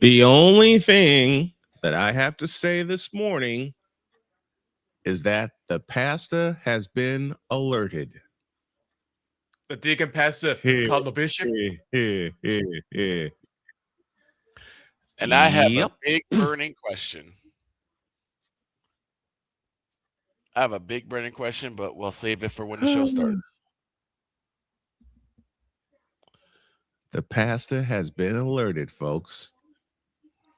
The only thing that I have to say this morning is that the pastor has been alerted. The deacon pastor called the bishop. And I have a big burning question. But we'll save it for when the show starts. The pastor has been alerted, folks.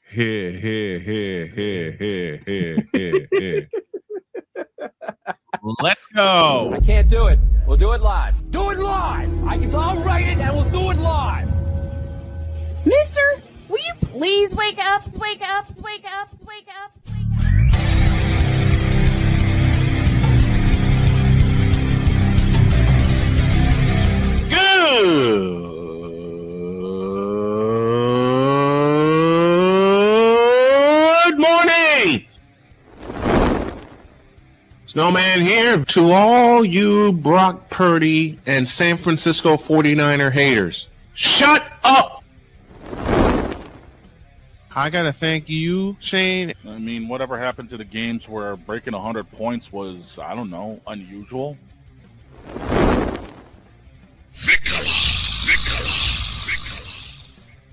Here. Let's go. I can't do it. We'll do it live. Do it live. I'll write it and we'll do it live. Mister, will you please wake up? Wake up. Wake up. Wake up. Wake up. Good morning. Snowman here to all you Brock Purdy and San Francisco 49er haters. Shut up! I gotta thank you, Shane. I mean, whatever happened to the games where breaking 100 points was, I don't know, unusual?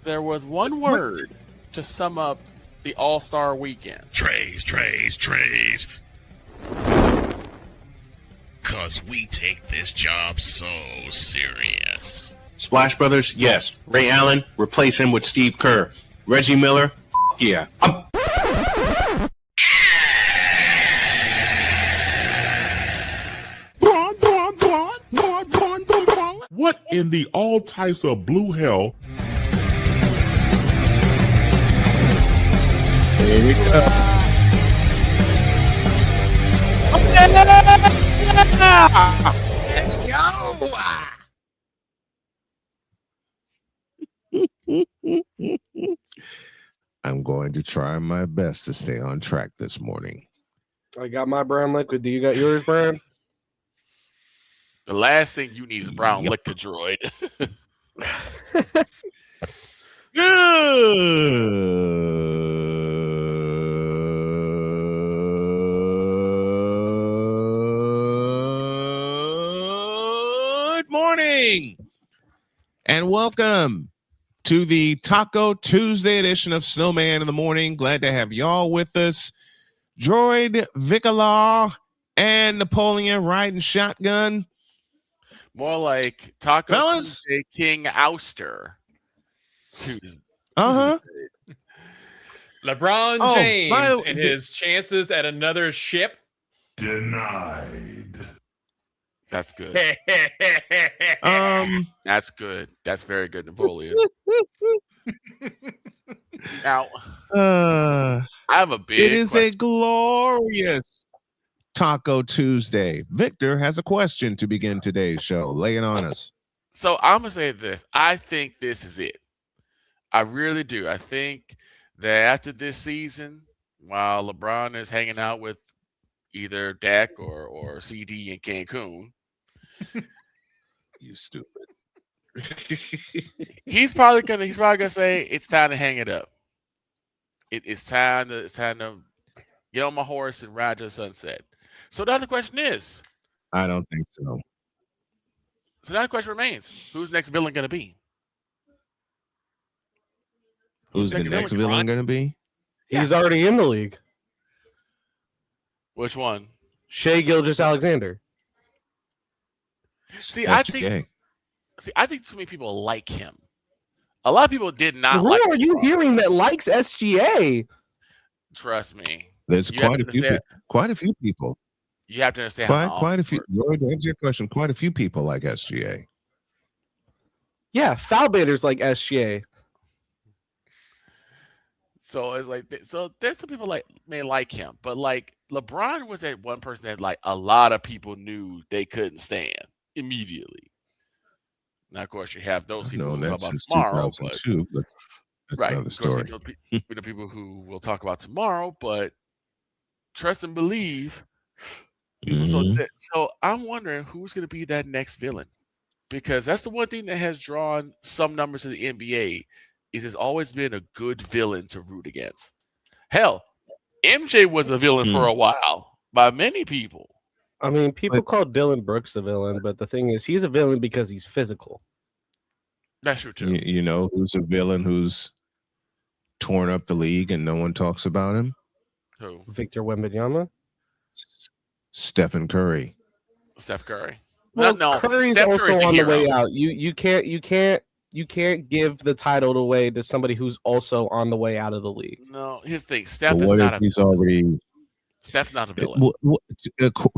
There was one word to sum up the All-Star weekend. Trays. Because we take this job so serious. Splash Brothers, yes. Ray Allen, replace him with Steve Kerr. Reggie Miller, yeah. What in the all types of blue hell? There we go. Let's go! I'm going to try my best to stay on track this morning. I got my brown liquid. Do you got yours, Brian? The last thing you need is brown liquor, droid. Good morning and welcome to the Taco Tuesday edition of Snowman in the Morning. Glad to have y'all with us. Droid, Vicalaw, and Napoleon riding shotgun. More like Taco Tuesday King Ouster Tuesday. LeBron James and his chances at another ship. Denied. That's good. That's good. That's very good, Napoleon. Now, I have a big It is question. a glorious Taco Tuesday. Victor has a question to begin today's show. Lay it on us. So I'm going to say this. I think this is it. I really do. I think that after this season, while LeBron is hanging out with either Dak or CD in Cancun, You stupid. he's probably gonna say it's time to hang it up. It's time to get on my horse and ride to the sunset. So now the question is, I don't think so. So now the question remains: who's next villain going to be? Who's the next villain going to be? He's already in the league. Which one? Shai Gilgeous-Alexander. See, I think too many people like him. A lot of people did not Who like are you hearing that likes SGA? Trust me. There's quite a few people. You have to understand quite a few. To answer your question, quite a few people like SGA. Yeah, foul baiters like SGA. So it's like, so there's some people may like him, but like LeBron was that one person that like a lot of people knew they couldn't stand immediately. Now, of course, you have those people who talk about tomorrow, but that's right, another of course, story. the people who will talk about tomorrow, but trust and believe. People, so I'm wondering who's going to be that next villain, because that's the one thing that has drawn some numbers to the NBA. is has always been a good villain to root against. Hell, MJ was a villain for a while by many people. I mean, people call Dylan Brooks a villain, but the thing is, he's a villain because he's physical. That's true too. You know who's a villain who's torn up the league and no one talks about him? Who? Victor Wembanyama? Stephen Curry. Steph Curry. Well, no, Curry's Steph also Curry's a on the hero. way out. You can't give the title away to somebody who's also on the way out of the league. No, here's the thing. Steph But is what not if a he's already Steph's not a villain.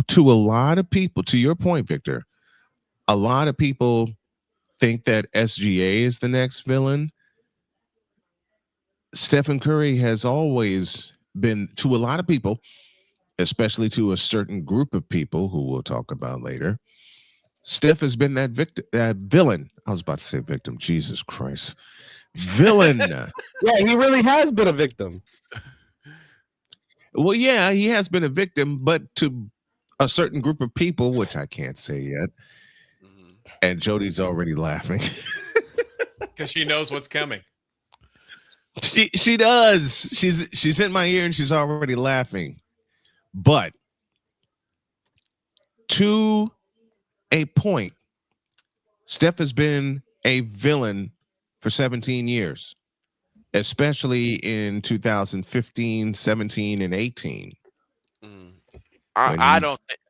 to a lot of people, to your point, Victor, a lot of people think that SGA is the next villain. Stephen Curry has always been, to a lot of people, especially to a certain group of people who we'll talk about later, Steph has been that villain. I was about to say victim. Jesus Christ. Villain. Yeah, he really has been a victim. Well, yeah, he has been a victim, but to a certain group of people, which I can't say yet. And Jody's already laughing. Because she knows what's coming. She does. She's in my ear and she's already laughing. But to a point, Steph has been a villain for 17 years, especially in 2015, 17, and 18. I don't think.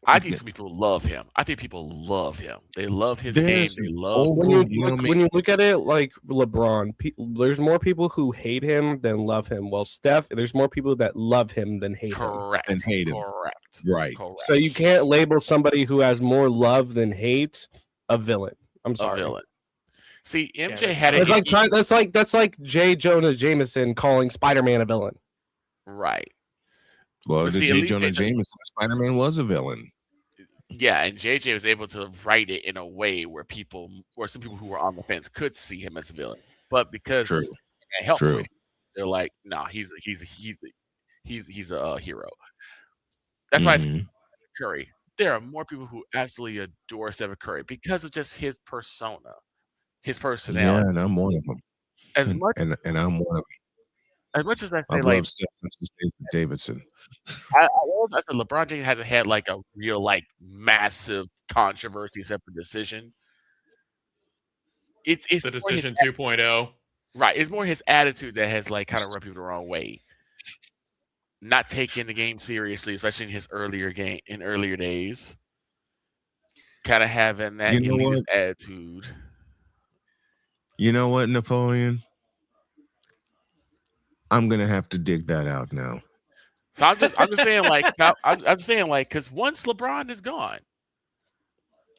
I think people love him. I think people love him. They love his game. They love when you look at it like LeBron, there's more people who hate him than love him. Well, Steph, there's more people that love him than hate him. Correct. And hate him. Correct. Right. Correct. So you can't label somebody who has more love than hate a villain. I'm sorry. A villain. See, MJ had it. That's like J. Jonah Jameson calling Spider-Man a villain. Right. Well, But the see, J. at least Jonah they- Jameson, Spider-Man was a villain. Yeah, and JJ was able to write it in a way where some people who were on the fence could see him as a villain. But because True. it helps True. with, they're like, no, he's a hero. That's why I say Curry. There are more people who absolutely adore Stephen Curry because of just his persona, his personality. Yeah, and I'm one of them. As much And I'm one of them. as much as I say, I've like loved Steph since Jason Davidson. I said, LeBron James hasn't had like a real like massive controversy except for decision. It's The more his- decision 2.0. right. It's more his attitude that has like kind of rubbed people the wrong way. Not taking the game seriously, especially in his earlier days. Kind of having that elitist attitude. You know what, Napoleon? I'm gonna have to dig that out now. So I'm just saying like I'm saying like because once LeBron is gone,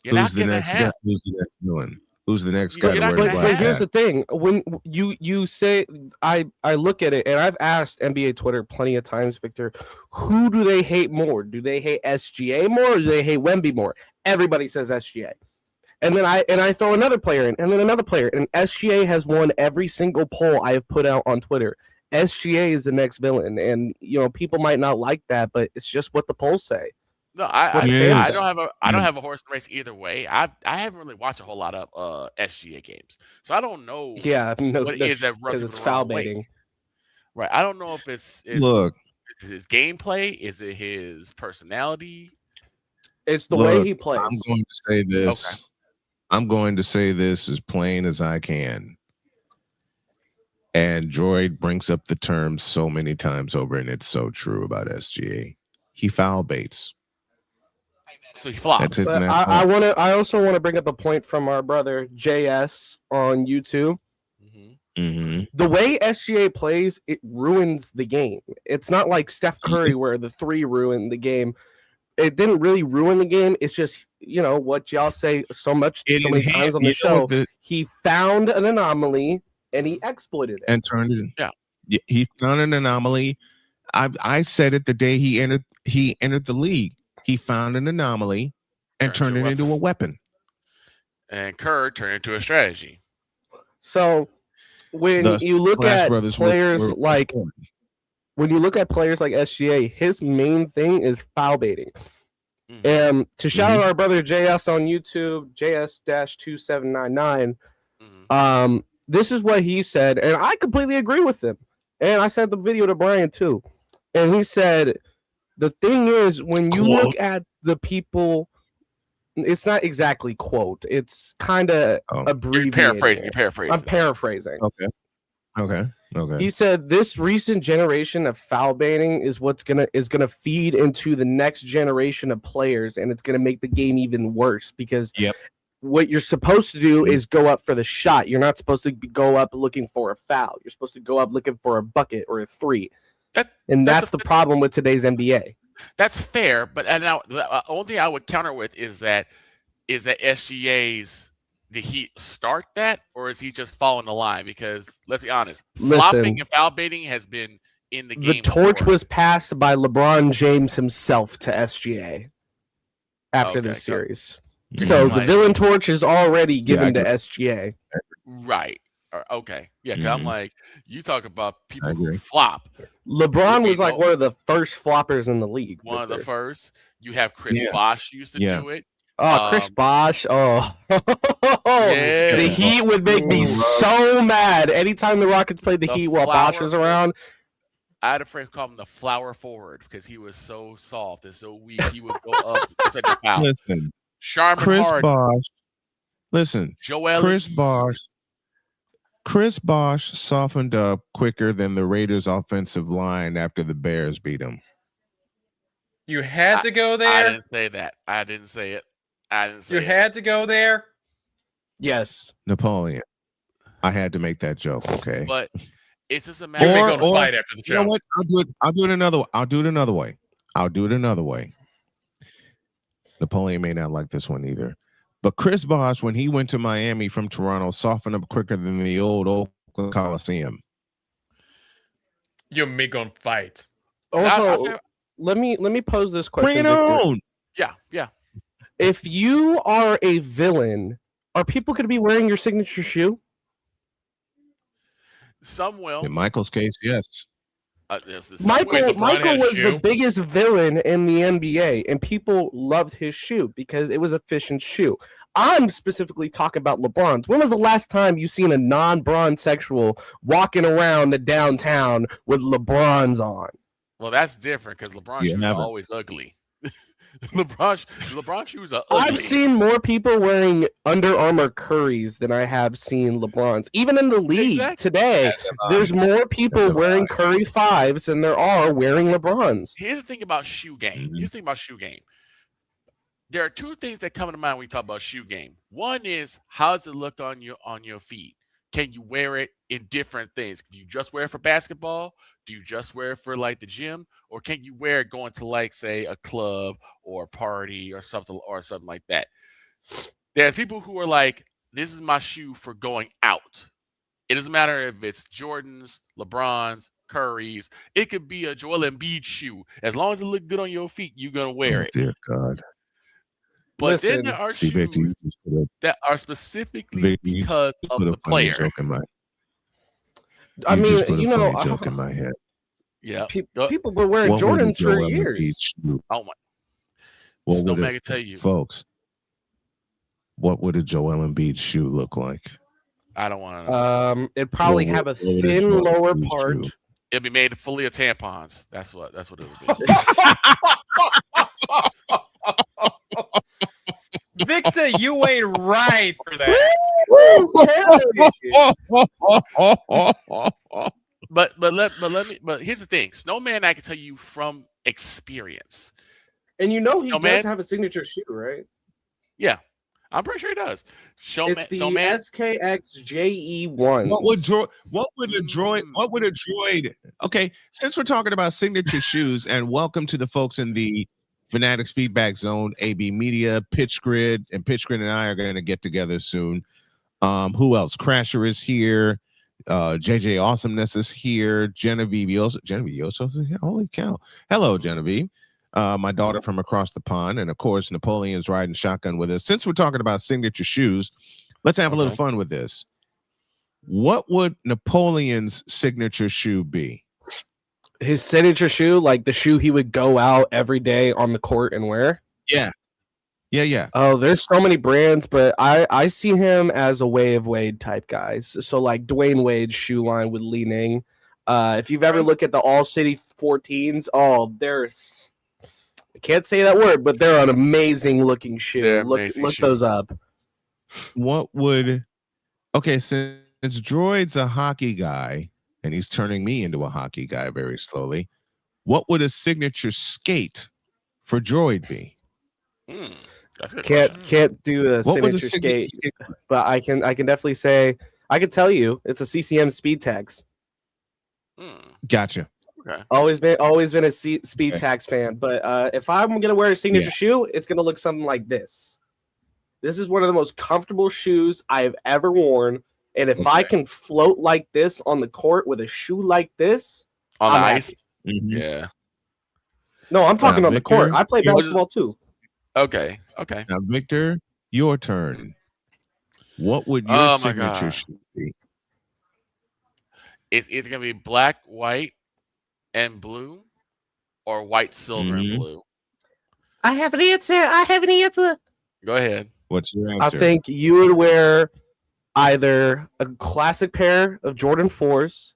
you're Who's not the gonna next have. guy? Who's the next villain? Who's the next You're guy to not wear the gonna black But here's hat? the thing: when you say, I look at it, and I've asked NBA Twitter plenty of times, Victor, who do they hate more? Do they hate SGA more, or do they hate Wemby more? Everybody says SGA, and then I throw another player in, and then another player, and SGA has won every single poll I have put out on Twitter. SGA is the next villain, and people might not like that, but it's just what the polls say. No, I fans don't have a horse in the race either way. I haven't really watched a whole lot of SGA games, so I don't know. Yeah, no, what is that because rubs it's people the foul wrong way. baiting. Right. I don't know if it's Look, is it his gameplay, is it his personality? It's the way Look, he plays. I'm going to say this. Okay. I'm going to say this as plain as I can. And Droid brings up the term so many times over, and it's so true about SGA. He foul baits. So he flops. That's it. But I also want to bring up a point from our brother JS on YouTube. Mm-hmm. The way SGA plays, it ruins the game. It's not like Steph Curry where the three ruined the game. It didn't really ruin the game. It's just, what y'all say so many times on the show. He found an anomaly and he exploited it. And turned it. Yeah. He found an anomaly. I said it the day he entered the league. He found an anomaly and turned it into a weapon. And Kerr turned into a strategy. So when you look at players like SGA, his main thing is foul baiting. And to shout out our brother JS on YouTube, JS-2799, this is what he said, and I completely agree with him. And I sent the video to Brian too. And he said, the thing is, when you look at the people, it's not exactly quote. It's kind of abbreviated. You're paraphrasing. I'm paraphrasing. Okay. He said this recent generation of foul baiting is what's gonna feed into the next generation of players, and it's gonna make the game even worse because what you're supposed to do is go up for the shot. You're not supposed to go up looking for a foul. You're supposed to go up looking for a bucket or a three. That's the problem with today's NBA. That's fair, but now the only thing I would counter with is that SGA's, did he start that, or is he just following the line? Because let's be honest, flopping and foul baiting has been in the game. The torch was passed by LeBron James himself to SGA after this series. So the villain torch is already given to SGA. Right. Okay. Yeah, because I'm like, you talk about people who flop. LeBron was like one of the first floppers in the league. One of the first. You have Chris Bosh used to do it. Oh, Chris Bosh. Oh. The Heat would make me so mad anytime the Rockets played the Heat while Bosh was around. I had a friend call him the flower forward because he was so soft and so weak. He would go up and take a foul. Listen. Charmin Chris Harden. Bosh. Listen. Chris Bosh softened up quicker than the Raiders' offensive line after the Bears beat him. You had to go there? I didn't say that. I didn't say it. You had to go there? Yes. Napoleon. I had to make that joke, okay? But it's just a matter of going to fight after the show. You know what? I'll do it another way. Napoleon may not like this one either. But Chris Bosh, when he went to Miami from Toronto, softened up quicker than the old Oakland Coliseum. You and me gonna fight. Also, let me pose this question. Bring it on. Yeah. If you are a villain, are people going to be wearing your signature shoe? Some will. In Michael's case, yes. Michael was the biggest villain in the NBA, and people loved his shoe because it was a efficient shoe. I'm specifically talking about LeBron's. When was the last time you seen a non-Bron sexual walking around the downtown with LeBron's on? Well, that's different because LeBron's shoes are always ugly. LeBron shoes are ugly. I've seen more people wearing Under Armour Currys than I have seen LeBron's. Even in the league today, there's more people wearing Curry 5s than there are wearing LeBron's. Here's the thing about shoe game. There are two things that come to mind when we talk about shoe game. One is, how does it look on your feet? Can you wear it in different things? Do you just wear it for basketball? Do you just wear it for like the gym? Or can you wear it going to like, say, a club or a party or something like that? There's people who are like, this is my shoe for going out. It doesn't matter if it's Jordan's, LeBron's, Curry's. It could be a Joel Embiid shoe. As long as it looks good on your feet, you're going to wear it. Dear God. But then there are shoes that are specifically because of the player. I mean, you know, joke in my head. Yeah, people were wearing Jordans for years. Oh my! Snowman can tell you, folks. What would a Joel Embiid shoe look like? I don't want to know. It'd probably have a thin lower part. It'd be made fully of tampons. That's what it would be. Victor, you ain't right for that. But here's the thing. Snowman, I can tell you from experience. And you know he does have a signature shoe, right? Yeah. I'm pretty sure he does. It's the SKXJE1. What would a droid? Okay, since we're talking about signature shoes, and welcome to the folks in the Fanatics Feedback Zone, AB Media, Pitch Grid and I are going to get together soon. Who else? Crasher is here. JJ Awesomeness is here. Genevieve Yosos is here. Holy cow. Hello, Genevieve. My daughter from across the pond. And of course, Napoleon's riding shotgun with us. Since we're talking about signature shoes, let's have a little fun with this. What would Napoleon's signature shoe be? His signature shoe, like the shoe he would go out every day on the court and wear? Yeah. Yeah. Oh, there's so many brands, but I see him as a Way of Wade type guys. So like Dwayne Wade's shoe line with Li Ning. If you've ever looked at the All City 14s, I can't say that word, but they're an amazing looking shoe. They're Look amazing shoes. those up. Okay, since Droid's a hockey guy and he's turning me into a hockey guy very slowly, what would a signature skate for Droid be? That's a good question. Can't do a What would a signature signature skate, but I can definitely say I can tell you it's a CCM Speed Tax. Gotcha. Okay. Always been a Speed Tax fan, but if I'm gonna wear a signature shoe, it's gonna look something like this. This is one of the most comfortable shoes I've ever worn, and if I can float like this on the court with a shoe like this on I'm ice, yeah. No, I'm talking on the court. I play basketball too. Okay. Now, Victor, your turn. What would your signature shoe be? It's either gonna be black, white, and blue, or white, silver, and blue. I have an answer. Go ahead. What's your answer? I think you would wear either a classic pair of Jordan 4s.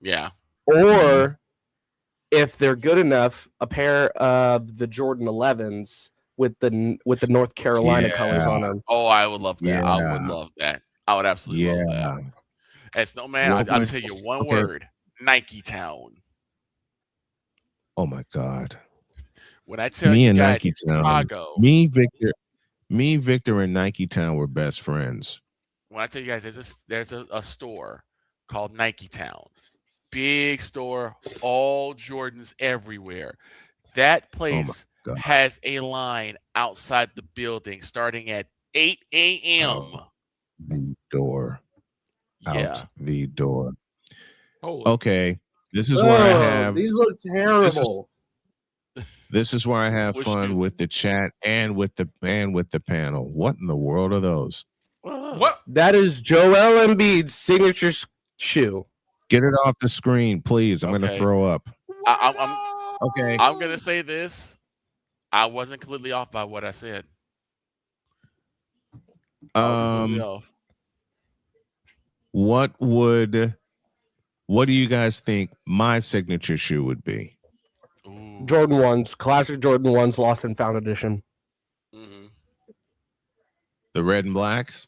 Yeah. Or if they're good enough, a pair of the Jordan 11s with the North Carolina colors on them. Oh, I would love that. Yeah. I would love that. I would absolutely love that. And Snowman, I'll tell you one word: Nike Town. Oh my God! When I tell me you and guys, Nike Town, Chicago, me, Victor, and Nike Town were best friends. When I tell you guys, there's a store called Nike Town. Big store, all Jordans everywhere. That place has a line outside the building starting at 8 a.m. The door. Out the door. Holy. Okay. This is where I have these look terrible. This is where I have fun with the chat and with the panel. What in the world are those? What? That is Joel Embiid's signature shoe. Get it off the screen, please. I'm going to throw up. Okay. I'm going to say this. I wasn't completely off by what I said. What do you guys think my signature shoe would be? Ooh. Jordan 1s, classic Jordan 1s, lost and found edition. Mm-hmm. The red and blacks?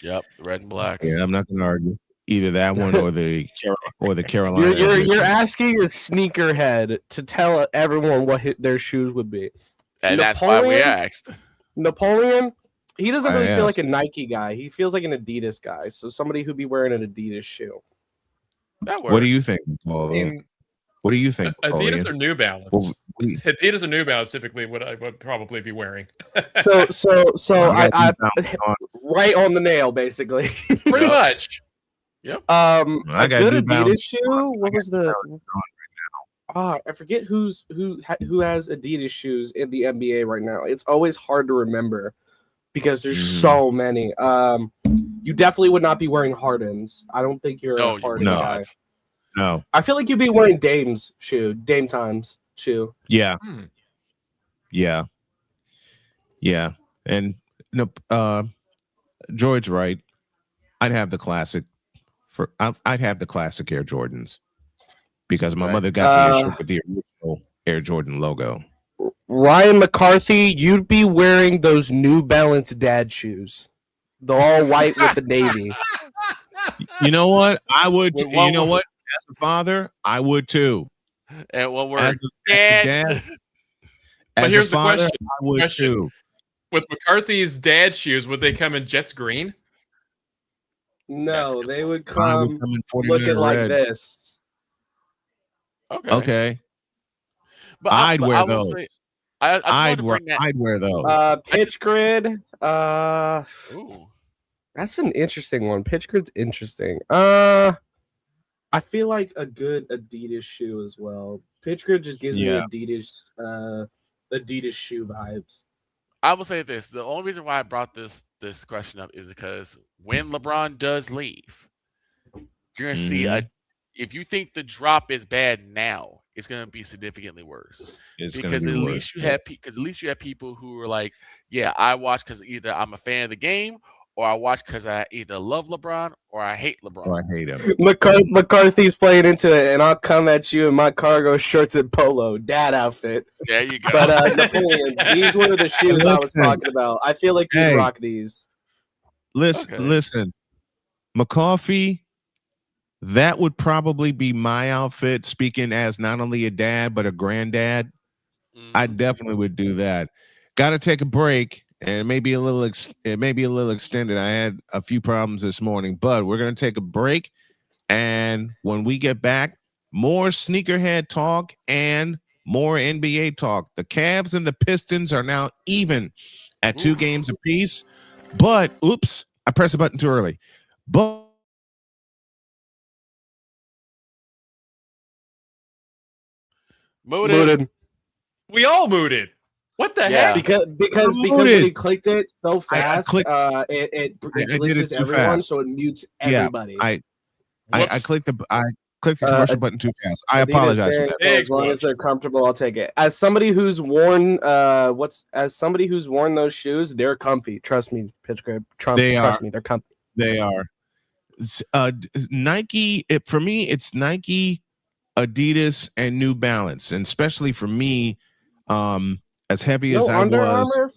Yep, red and blacks. Yeah, I'm not going to argue. Either that one or the Carolina. You're asking a sneakerhead to tell everyone what their shoes would be. And that's why we asked. Napoleon, he doesn't really feel like a Nike guy. He feels like an Adidas guy. So somebody who'd be wearing an Adidas shoe. That works. What do you think, Paul? What do you think? Adidas or New Balance? Adidas or New Balance typically what I would probably be wearing. so I right on the nail, basically. Pretty much. Yep. I got good New Adidas Balance. shoe. What was the? I forget who has Adidas shoes in the NBA right now. It's always hard to remember because there's so many. You definitely would not be wearing Hardens. I don't think you're a Harden guy. No. I feel like you'd be wearing Dame Time's shoe. Yeah. Yeah. And George's right. I'd have the classic I'd have the classic Air Jordans because my mother got me a shirt with the original Air Jordan logo. Ryan McCarthy, you'd be wearing those New Balance dad shoes. The all white with the navy. You know what? I would. You know what? As a father, I would too. And what we're as a dad. But here's the question. I would too. With McCarthy's dad shoes, would they come in Jets green? No, they would come looking like this. Okay. But I'd wear those. I'd wear those. Pitch grid. Ooh. That's an interesting one. Pitch grid's interesting. I feel like a good Adidas shoe as well. Pitch grid just gives me Adidas shoe vibes. I will say this: the only reason why I brought this question up is because when LeBron does leave, you're gonna see if you think the drop is bad now, it's going to be significantly worse. It's because gonna at be least worse. you have people who are like, yeah, I watch because either I'm a fan of the game or I watch because I either love LeBron or I hate LeBron. Oh, I hate him. McCarthy's playing into it, and I'll come at you in my cargo shorts and polo dad outfit. There you go. But Napoleon, these were the shoes I was talking about. I feel like you rock these. Listen, McCarthy, that would probably be my outfit. Speaking as not only a dad but a granddad, I definitely would do that. Got to take a break. And it may be a little extended. I had a few problems this morning, but we're going to take a break. And when we get back, more sneakerhead talk and more NBA talk. The Cavs and the Pistons are now even at 2 games apiece. But, oops, I pressed the button too early. But Mooted. We all mooted. What the heck? Because when you clicked it so fast, it glitches everyone, so it mutes everybody. I clicked the commercial button too fast. I apologize for that. As long as they're comfortable, I'll take it. As somebody who's worn those shoes, they're comfy. Trust me, Pitch Grip. Trust me, they're comfy. They are. Nike. For me, it's Nike, Adidas, and New Balance, and especially for me, as heavy as I Under was Armour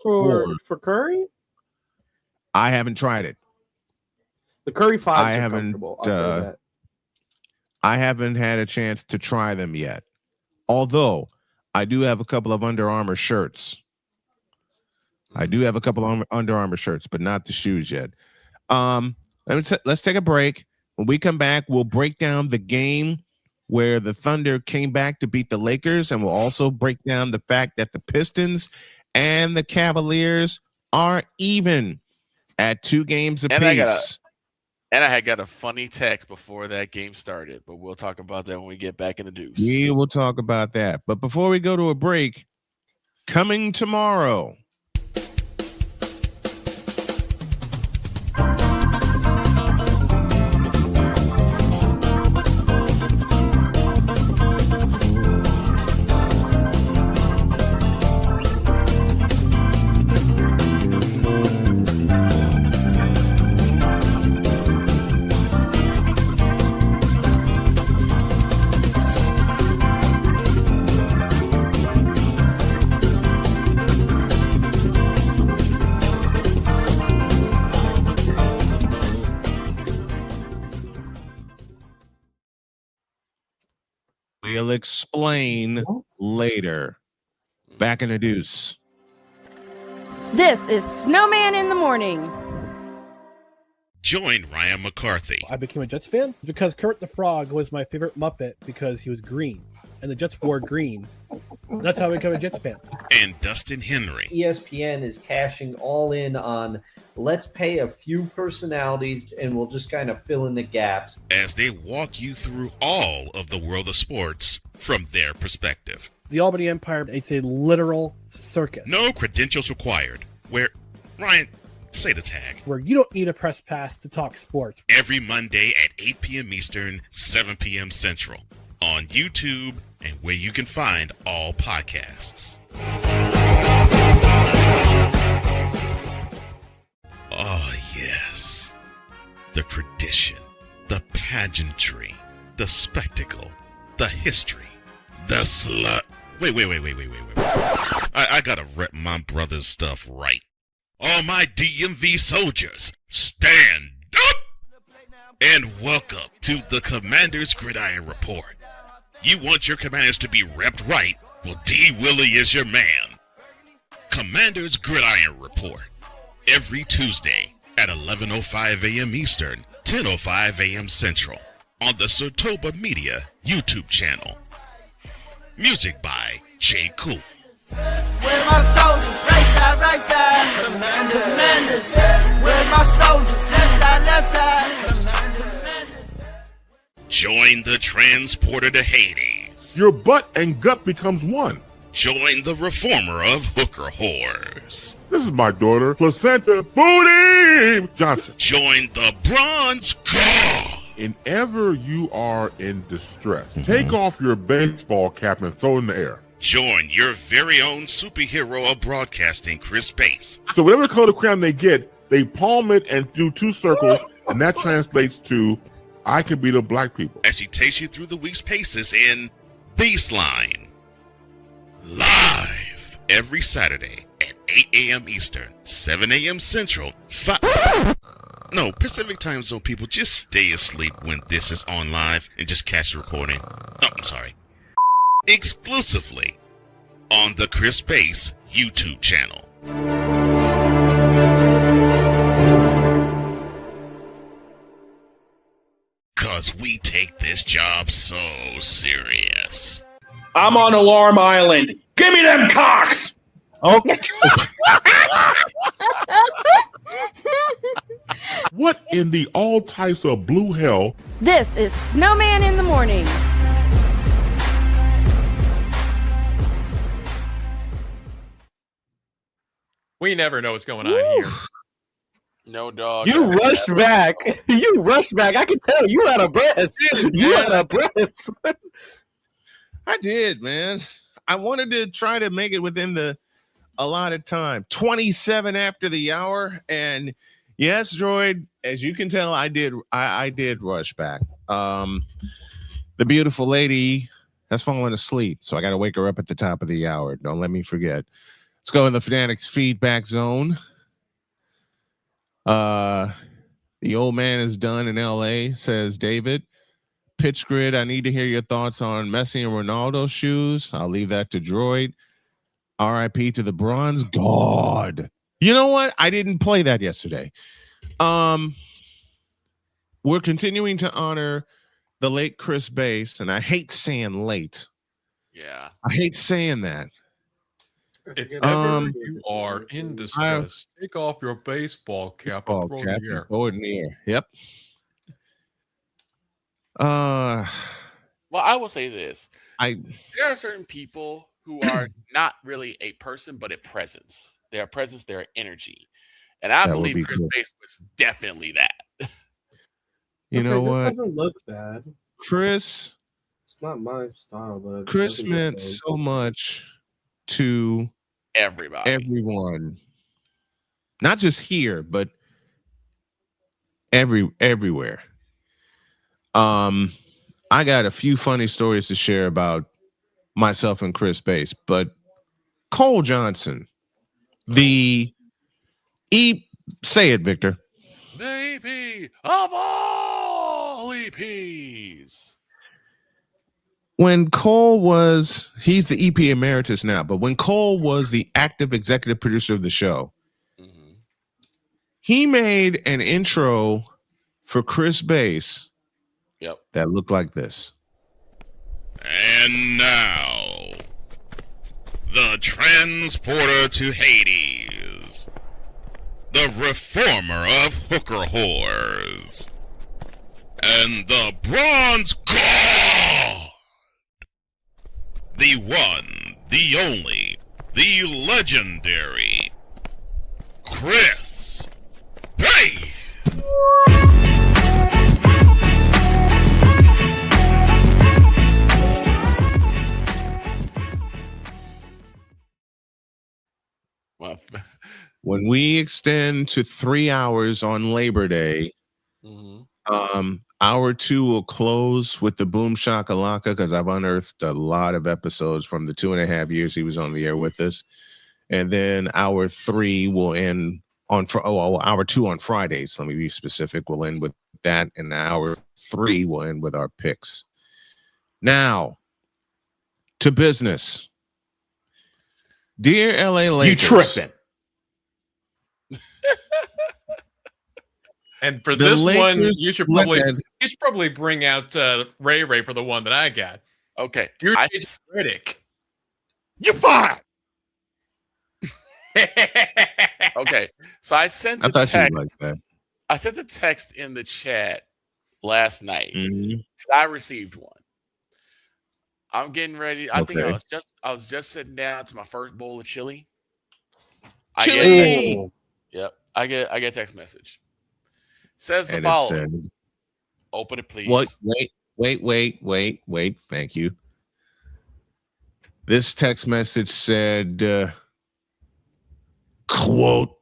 for Curry. I haven't tried it. The Curry 5s I are haven't. comfortable. I'll say that. I haven't had a chance to try them yet. Although I do have a couple of Under Armour shirts. But not the shoes yet. Let's take a break. When we come back, we'll break down the game where the Thunder came back to beat the Lakers, and we'll also break down the fact that the Pistons and the Cavaliers are even at 2 games apiece. And I had got a funny text before that game started, but we'll talk about that when we get back in the deuce. We will talk about that. But before we go to a break, coming tomorrow. We'll explain later. Back in the deuce. This is Snowman in the Morning. Join Ryan McCarthy. I became a Jets fan because Kermit the Frog was my favorite Muppet because he was green, and the Jets wore green. That's how I became a Jets fan. And Dustin Henry. ESPN is cashing all in on let's pay a few personalities and we'll just kind of fill in the gaps. As they walk you through all of the world of sports from their perspective. The Albany Empire, it's a literal circus. No credentials required. Where, Ryan, say the tag. Where you don't need a press pass to talk sports. Every Monday at 8 p.m. Eastern, 7 p.m. Central. On YouTube and where you can find all podcasts. Oh, yes. The tradition, the pageantry, the spectacle, the history, the slut. Wait. I gotta rep my brother's stuff right. All my DMV soldiers, stand up! And welcome to the Commander's Gridiron Report. You want your commanders to be repped right? Well, D. Willie is your man. Commander's Gridiron Report. Every Tuesday at 11:05 a.m. Eastern, 10:05 a.m. Central. On the Sotoba Media YouTube channel. Music by J. Cool. Where my soldiers? Right side. Commanders. Where my soldiers? Left side. Join the transporter to Hades. Your butt and gut becomes one. Join the reformer of hooker whores. This is my daughter, Placenta Booty Johnson. Join the bronze god Whenever you are in distress, take off your baseball cap and throw it in the air. Join your very own superhero of broadcasting, Chris Bass. So whatever color crown they get, they palm it and do 2 circles, and that translates to, I can be the black people. As he takes you through the week's paces in Baseline. Live every Saturday at 8 a.m. Eastern, 7 a.m. Central, Pacific time zone people, just stay asleep when this is on live and just catch the recording. Oh, I'm sorry. Exclusively on the Chris Bass YouTube channel. Cause we take this job so serious. I'm on Alarm Island. Give me them cocks! Okay. What in the all types of blue hell? This is Snowman in the morning. We never know what's going on here. No, dog. You rushed back. You rushed back. I can tell you out of breath. You out of breath. I did, man. I wanted to try to make it within the allotted time. 27 after the hour, and yes, Droid, as you can tell, I did rush back. The beautiful lady has fallen asleep, so I got to wake her up at the top of the hour. Don't let me forget. Let's go in the Fanatics feedback zone. The old man is done in LA, says David. Pitch grid, I need to hear your thoughts on Messi and Ronaldo's shoes. I'll leave that to Droid. RIP to the bronze god. You know what? I didn't play that yesterday. We're continuing to honor the late Chris Bass, and I hate saying late. Yeah. I hate saying that. If ever you are in distress, take off your baseball cap and throw it in the air. Throw it in the air. Yep. Well, I will say this. There are certain people who are not really a person, but a presence. Their presence, their energy. And I believe Chris Bass was definitely that. You know what? This doesn't look bad. Chris. It's not my style, but Chris meant so much to everyone. Not just here, but everywhere. I got a few funny stories to share about myself and Chris Bass, but Cole Johnson, say it, Victor. The EP of all EPs. When Cole he's the EP emeritus now, but when Cole was the active executive producer of the show, he made an intro for Chris Bass that looked like this. And now, the transporter to Hades, the reformer of hooker whores, and the bronze god, the one, the only, the legendary Chris Bass. When we extend to 3 hours on Labor Day, hour 2 will close with the Boom Shakalaka because I've unearthed a lot of episodes from the 2.5 years he was on the air with us. And then hour 3 will end on hour 2 on Fridays. Let me be specific. We'll end with that. And hour 3 will end with our picks. Now, to business. Dear LA Lakers. You tripping. And for this one, you should probably bring out Ray for the one that I got. Okay. You're critic. You're fired. Okay. So I sent the text. I sent the text in the chat last night. I received one. I'm getting ready. I think I was just sitting down to my first bowl of chili. Yep. I get a text message. Says the following. Open it, please. What? Wait. Thank you. This text message said, quote,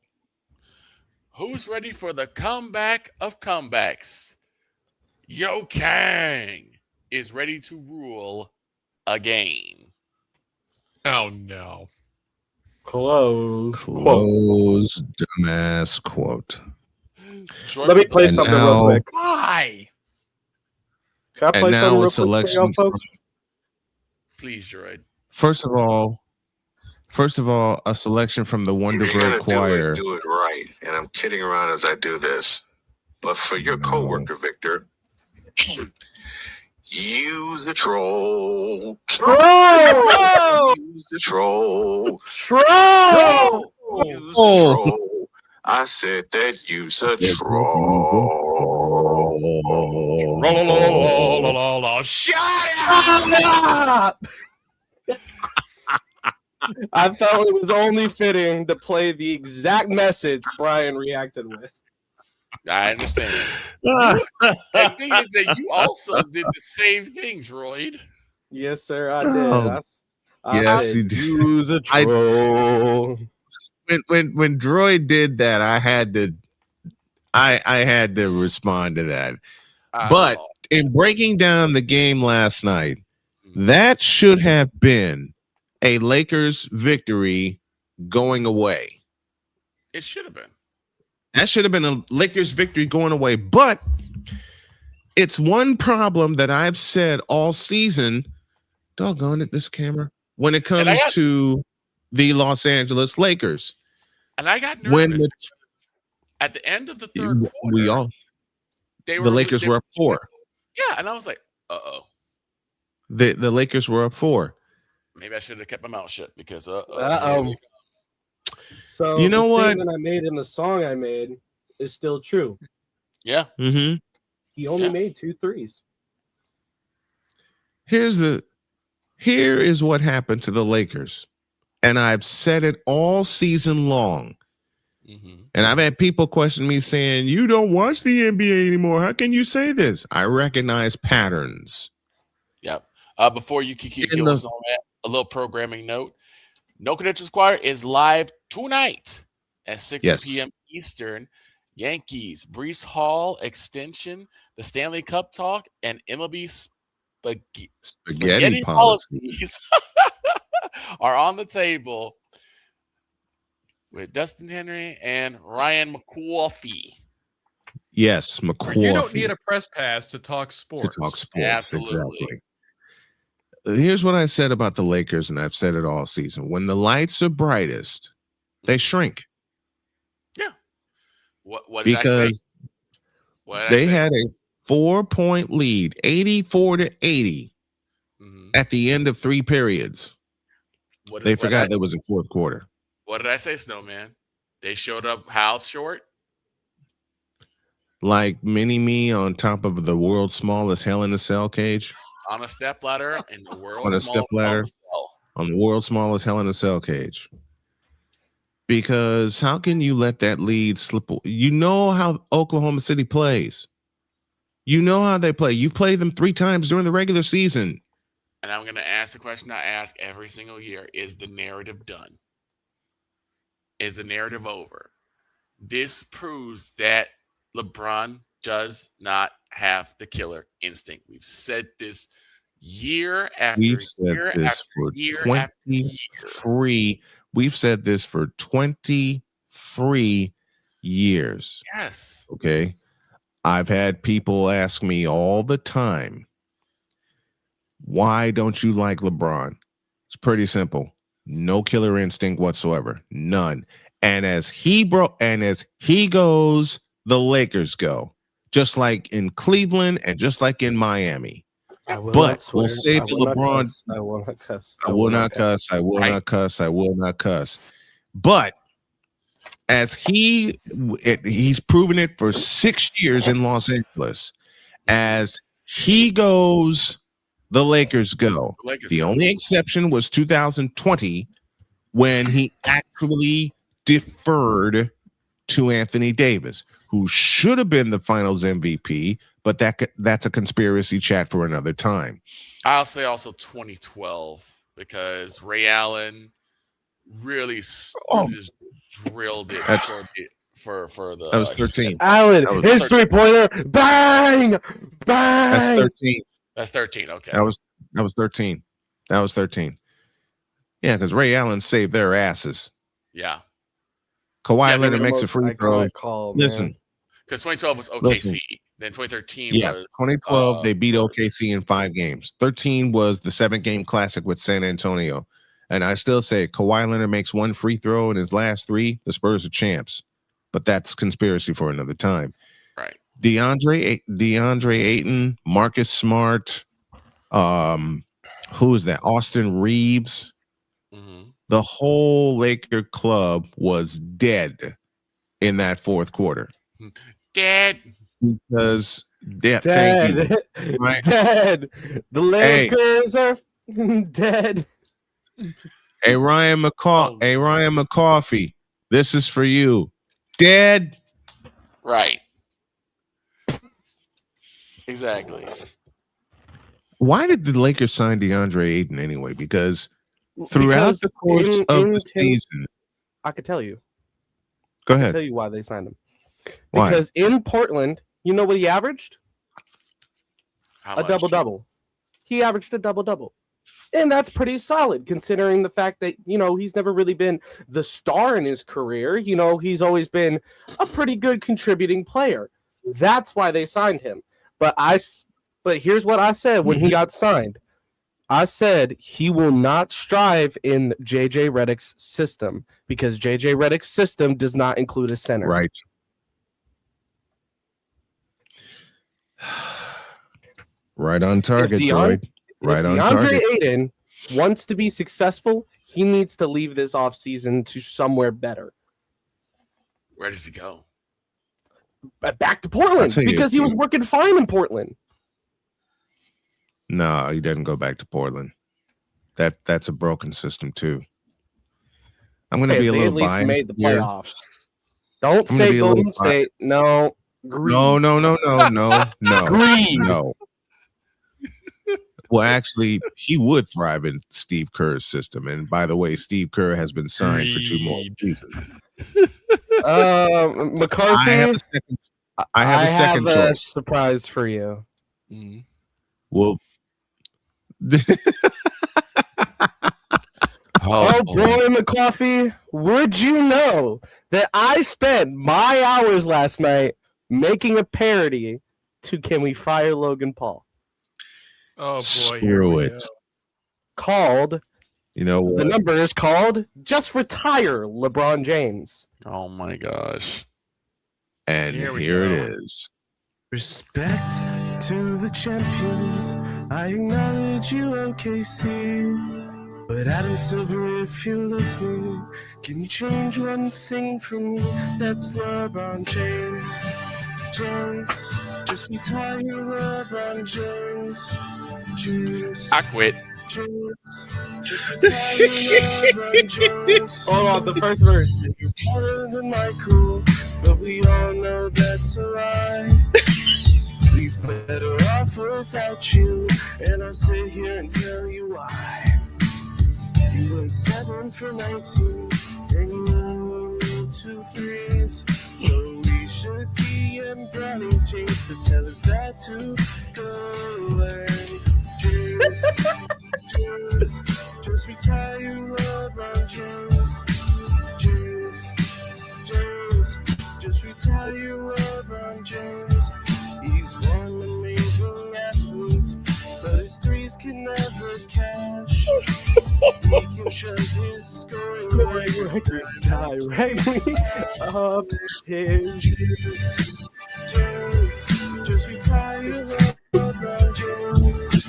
"Who's ready for the comeback of comebacks? Yo Kang is ready to rule again." Oh no. Close, dumbass quote. Let me play something real quick. Why? Can I play something real quick for selection y'all, folks? Please, Droid. First of all, a selection from the Wonderbird Choir. Do it right. And I'm kidding around as I do this. But for your coworker, Victor, use a troll. Use a troll. Use a troll. I said that use a troll. Shut up! I felt it was only fitting to play the exact message Brian reacted with. I understand. The thing is that you also did the same thing, Droid. Yes, sir, I did. Yes, said, you did. Use a troll. When Droid did that, I had to respond to that. But in breaking down the game last night, that should have been a Lakers victory going away. It should have been. That should have been a Lakers victory going away. But it's one problem that I've said all season. Doggone it, this camera. When it comes to the Los Angeles Lakers. And I got nervous at the end of the third quarter. The Lakers were up 4. Yeah, and I was like, uh-oh. The Lakers were up 4. Maybe I should have kept my mouth shut because So you know the what statement I made in the song I made is still true. Yeah. Mm-hmm. He only made 2 threes. Here is what happened to the Lakers. And I've said it all season long. Mm-hmm. And I've had people question me saying, you don't watch the NBA anymore. How can you say this? I recognize patterns. Yep. Before you keep Snowman, a little programming note. No Credentials Choir is live tonight at 6 p.m. Eastern. Yankees, Brees Hall extension, the Stanley Cup talk, and MLB spaghetti policies are on the table with Dustin Henry and Ryan McCoffey. Yes, McCoffey. You don't need a press pass to talk sports. Absolutely. Exactly. Here's what I said about the Lakers, and I've said it all season. When the lights are brightest, they shrink. Yeah. What did I say? They had a 4-point lead, 84-80, at the end of 3 periods. They forgot there was a fourth quarter. What did I say, Snowman? They showed up how short? Like mini-me on top of the world's smallest Hell in a Cell cage. On a stepladder in the world's On a stepladder on the world's smallest Hell in a Cell cage. Because how can you let that lead slip? You know how Oklahoma City plays. You know how they play. You play them 3 times during the regular season. And I'm going to ask the question I ask every single year. Is the narrative done? Is the narrative over? This proves that LeBron does not have the killer instinct. We've said this year after year after year after year. We've said this for 23 years. Yes. Okay. I've had people ask me all the time, why don't you like LeBron? It's pretty simple. No killer instinct whatsoever. None. And as he goes, the Lakers go. Just like in Cleveland and just like in Miami. But we'll say to LeBron, I will not cuss. I will not cuss. I will not cuss. I will not cuss. But as he's proven it for 6 years in Los Angeles, as he goes, the Lakers go. The only exception was 2020 when he actually deferred to Anthony Davis, who should have been the Finals MVP, but that's a conspiracy chat for another time. I'll say also 2012 because Ray Allen really just drilled it for the. That was 13. Allen, his 3-pointer, bang, bang. That's 13. That's 13. Okay. That was 13. That was 13. Yeah, because Ray Allen saved their asses. Yeah. Kawhi Leonard makes a free throw. Listen, because 2012 was OKC. Listen. Then 2013 was 2012. They beat OKC in 5 games. 13 was the 7-game classic with San Antonio. And I still say Kawhi Leonard makes 1 free throw in his last 3. The Spurs are champs. But that's conspiracy for another time. Right. DeAndre Ayton, Marcus Smart, who is that? Austin Reeves. Mm-hmm. The whole Laker club was dead in that fourth quarter. Dead. Because dead. Thank you. Right? Dead. The Lakers are dead. Hey Ryan McCoffey, this is for you. Dead. Right. Exactly. Why did the Lakers sign DeAndre Ayton anyway? Because throughout the course of the season, I could tell you. Go I ahead. can tell you why they signed him. Why? Because in Portland, you know what he averaged? How a double-double. He averaged a double-double. And that's pretty solid considering the fact that, he's never really been the star in his career. He's always been a pretty good contributing player. That's why they signed him. But here's what I said when he got signed. I said he will not strive in JJ Redick's system because JJ Redick's system does not include a center. Right. Right on target, Droid. Right on target. DeAndre Ayton wants to be successful, he needs to leave this offseason to somewhere better. Where does he go? Back to Portland because he was working fine in Portland. No, he doesn't go back to Portland. That's a broken system too. I'm going to be a little biased. They at least made the playoffs. Don't say Golden State. No. Green. No. Green. No. Well, actually, he would thrive in Steve Kerr's system. And by the way, Steve Kerr has been signed for 2 more seasons. McCarthy. I have a second choice. Surprise for you. Mm-hmm. Well, oh boy, McCarthy, would you know that I spent my hours last night making a parody to Can We Fire Logan Paul? Oh boy, screw it. Called, you know what? The number is called Just Retire LeBron James. Oh my gosh. And here it is. Respect to the champions. I acknowledge you, OKC. But Adam Silver, if you're listening, can you change one thing for me? That's LeBron James. James, just retire LeBron James. James. I quit. James, just retire LeBron James. Hold on, the first verse. You're taller than Michael, but we all know that's a lie. He's better off without you, and I'll sit here and tell you why. You went 7 for 19, and you only made 2 threes. So we should be in Brownie James to tell us that to go away. James, just retire LeBron James. James, just retire LeBron James. He's one amazing athlete, but his threes can never cash. He can shove his scoring record directly up his. James, just retire LeBron James.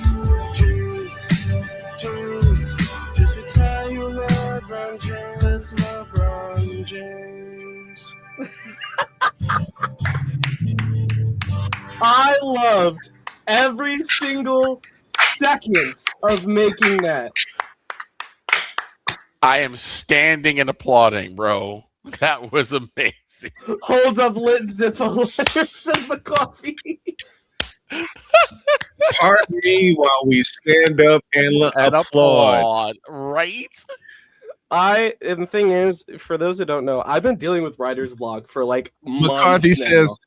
James, just retire LeBron James. LeBron James. I loved every single second of making that. I am standing and applauding, bro. That was amazing. Holds up lit Zippo letters of the coffee. Pardon me while we stand up and applaud. Right? And the thing is, for those who don't know, I've been dealing with writer's block for like McCarthy months now. says,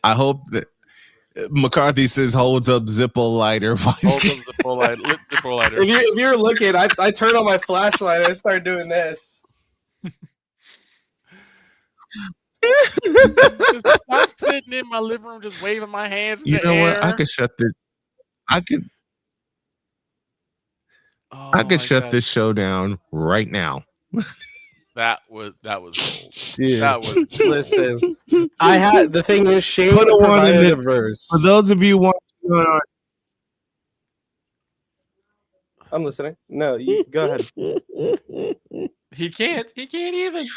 I hope that McCarthy says holds up Zippo lighter. Holds up Zippo lighter. Lit Zippo lighter. If you're looking, I turn on my flashlight and I start doing this. Just stop sitting in my living room just waving my hands in You the know air. what? I could shut this. I could shut this show down right now. That was gold. Dude, That was gold. listen. I had the thing is Shane Put a one in provided the a verse. For those of you watching on, I'm listening. No, you go ahead. He can't. He can't even.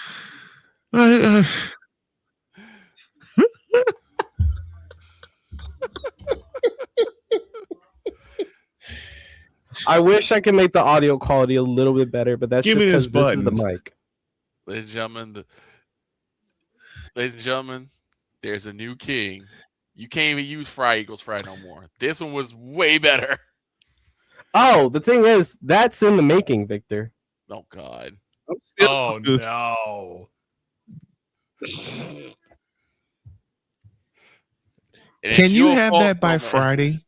I wish I could make the audio quality a little bit better, but that's Give just me this because this is the button. mic. Ladies and gentlemen, there's a new king. You can't even use Fry Eagles Fry no more. This one was way better. Oh, the thing is, that's in the making, Victor. Oh God. Oh no. Can you have that by Friday?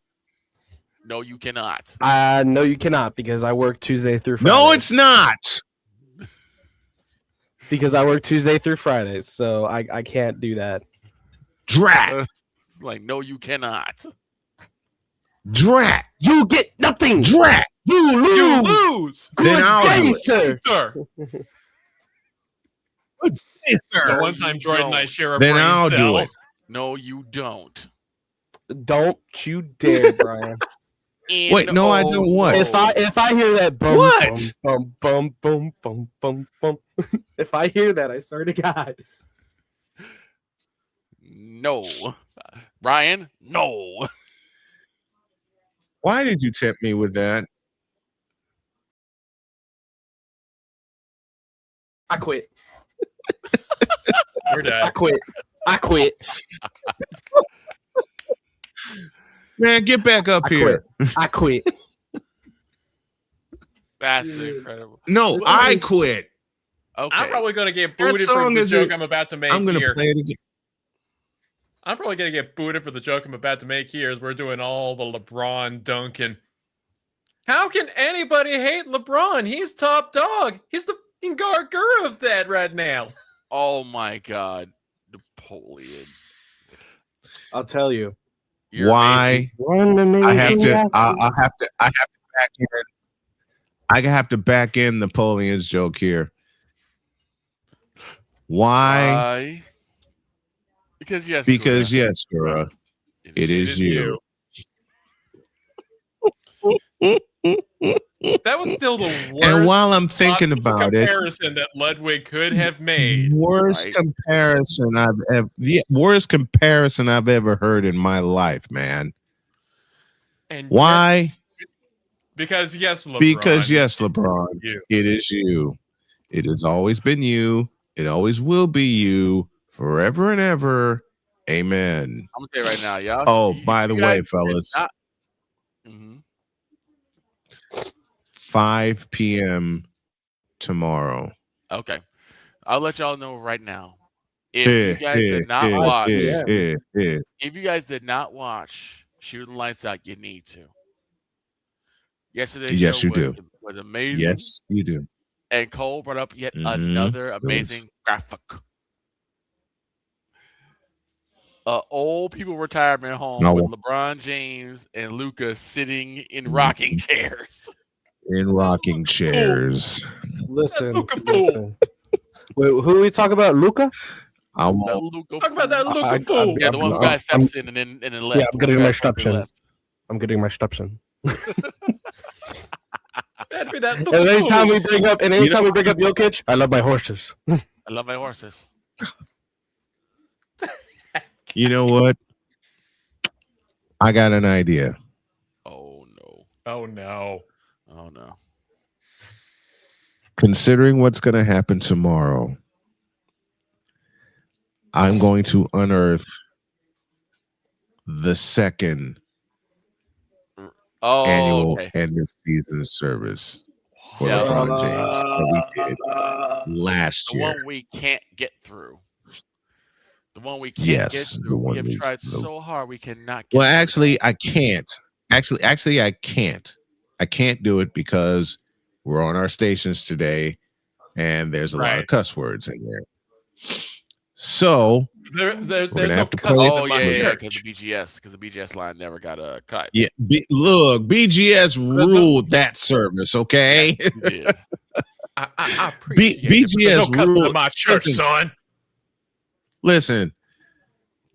No, you cannot. No, you cannot because I work Tuesday through Friday. No, it's not. Because I work Tuesday through Friday, so I can't do that. Drat. Like, no, you cannot. Drat. You get nothing. Drat. You lose. You lose. Then Good I'll day, do it. sir. The one time Jordan and I share a Then brain I'll cell. do it. No, you don't. Don't you dare, Brian. Wait, no, I don't what? If I hear that bum What? bum bum bum bum bum bum, if I hear that, I swear to God. No. Ryan, no. Why did you tempt me with that? I quit. You're done. I quit. I quit. Man, get back up here. I quit. That's incredible. No, I quit. Okay. I'm probably going to get That booted for song the is joke a- I'm about to make I'm going here. to play it again. I'm probably going to get booted for the joke I'm about to make here as we're doing all the LeBron dunking. How can anybody hate LeBron? He's top dog. He's the fucking gargura of that right now. Oh my God. Napoleon. I'll tell you. You're Why? amazing. I have to. I have to back in. I have to back in Napoleon's joke here. Why? Because yes. Because Gura. yes, Gura, it is you. That was still the worst. And while I'm thinking possible about it, comparison that Ludwig could have made. worst Right. comparison I've ever. The worst comparison I've ever heard in my life, man. And Why? Because yes, LeBron. Because yes, LeBron, You. it is you. It has always been you. It always will be you forever and ever. Amen. I'm gonna say right now, y'all. Oh, by the you way, guys did fellas, not- Mhm. 5 p.m. tomorrow. Okay. I'll let y'all know right now. If you guys did not watch, if you guys did not watch Shooting Lights Out, you need to. Yesterday's Yes, show you do. was amazing. Yes, you do. And Cole brought up yet Mhm. another amazing graphic. Old people retirement home No. with LeBron James and Luca sitting in rocking chairs. In rocking chairs. Listen. Wait, who are we talking about? Luca? I That won't. Luca Talk about that fool. Luca fool. Yeah, the one who got steps in and then left. Yeah, I'm The one getting who my got steps steps and in. left. I'm getting my steps in. That'd be that And Luca anytime fool. we bring up, Jokic, I love my horses. I love my horses. You know what? I got an idea. Oh no. Oh no. Oh no. considering what's going to happen tomorrow, I'm going to unearth the second annual end of season service for LeBron James that we did last year. The one we can't get through. The one we can't get through. We have tried so hard, we cannot get through. Actually, I can't. Actually, I can't. I can't do it because we're on our stations today, and there's a lot of cuss words in there. So there's no have to cuss in Oh yeah, because the BGS line never got cut. Yeah, look, BGS ruled that service. Okay, Yes, I appreciate it. BGS There's no cussing ruled in my church, son. Listen,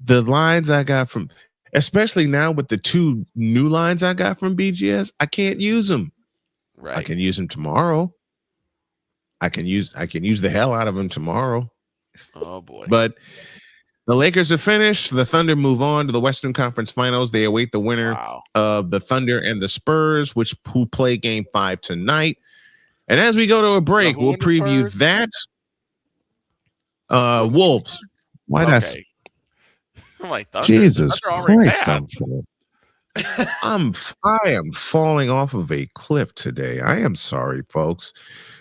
the lines I got from, especially now with the 2 new lines I got from BGS, I can't use them. Right. I can use them tomorrow. I can use the hell out of them tomorrow. Oh boy. But the Lakers are finished. The Thunder move on to the Western Conference Finals. They await the winner of the Thunder and the Spurs, who play Game 5 tonight. And as we go to a break, we'll preview that. Wolves. Why not? I'm like, Thunder, Jesus Thunder Christ! I am falling off of a cliff today. I am sorry, folks.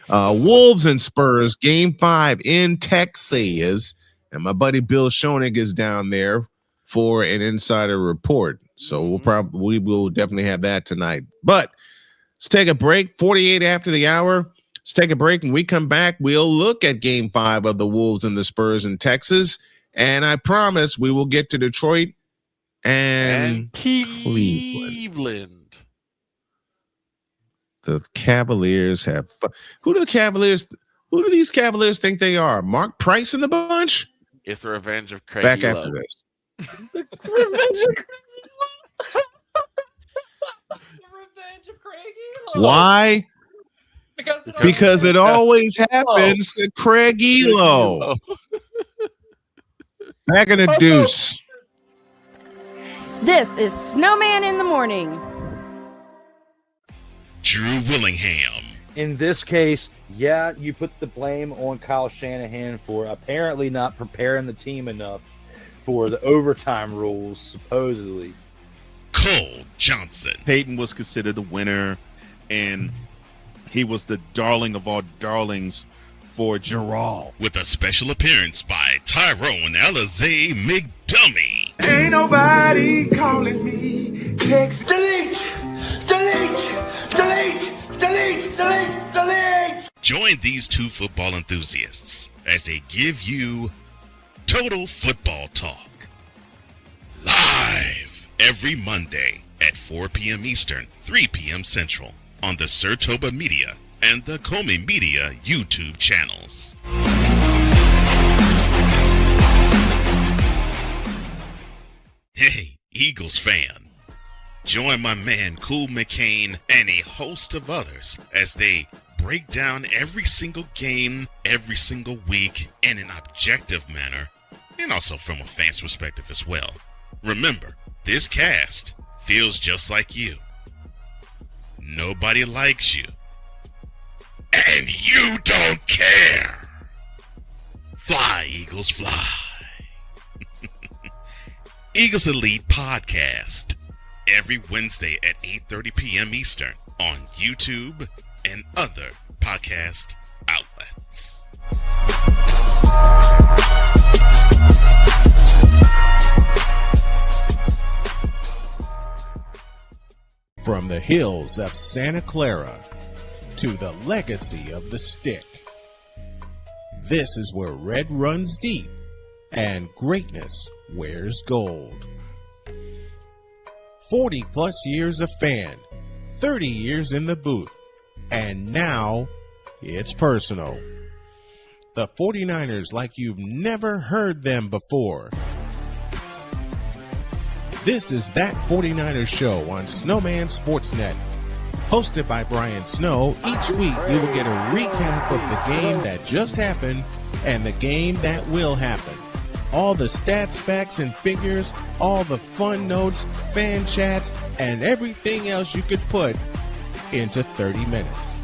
Wolves and Spurs, Game 5 in Texas, and my buddy Bill Schoening is down there for an insider report. So we will definitely have that tonight. But let's take a break. 48 after the hour. Let's take a break. When we come back, we'll look at Game 5 of the Wolves and the Spurs in Texas. And I promise we will get to Detroit and Cleveland. The Cavaliers have who do these Cavaliers think they are? Mark Price and the bunch? It's the revenge of Craig. Back after this. The revenge of Craig Elo. Why? Because it always happens to Craig Elo. Back in the deuce. This is Snowman in the Morning. Drew Willingham. In this case, yeah, you put the blame on Kyle Shanahan for apparently not preparing the team enough for the overtime rules, supposedly. Cole Johnson. Peyton was considered the winner, and he was the darling of all darlings for Gerald. With a special appearance by Tyrone Alizé McDummy. Ain't nobody calling me. Text delete, delete, delete, delete, delete, delete. Join these 2 football enthusiasts as they give you Total Football Talk. Live every Monday at 4 p.m. Eastern, 3 p.m. Central on the Sertoba Media and the Comey Media YouTube channels. Hey, Eagles fan. Join my man Cool McCain and a host of others as they break down every single game, every single week in an objective manner, and also from a fan's perspective as well. Remember, this cast feels just like you. Nobody likes you. And you don't care. Fly, Eagles, fly. Eagles Elite Podcast. Every Wednesday at 8:30 p.m. Eastern on YouTube and other podcast outlets. From the hills of Santa Clara to the legacy of the stick, this is where red runs deep and greatness wears gold. 40 plus years a fan, 30 years in the booth, and now it's personal. The 49ers like you've never heard them before. This is That 49ers Show on Snowman Sportsnet. Hosted by Brian Snow, each week you will get a recap of the game that just happened and the game that will happen. All the stats, facts, and figures, all the fun notes, fan chats, and everything else you could put into 30 minutes.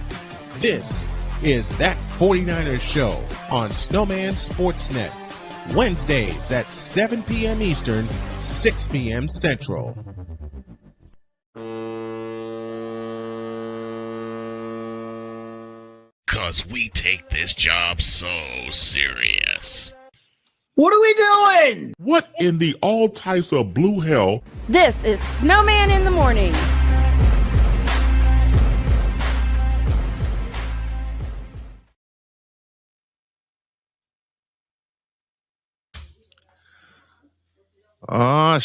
This is That 49ers Show on Snowman Sportsnet. Wednesdays at 7 p.m. Eastern, 6 p.m. Central. Cause we take this job so serious. What are we doing? What in the all types of blue hell? This is Snowman in the Morning. Oh,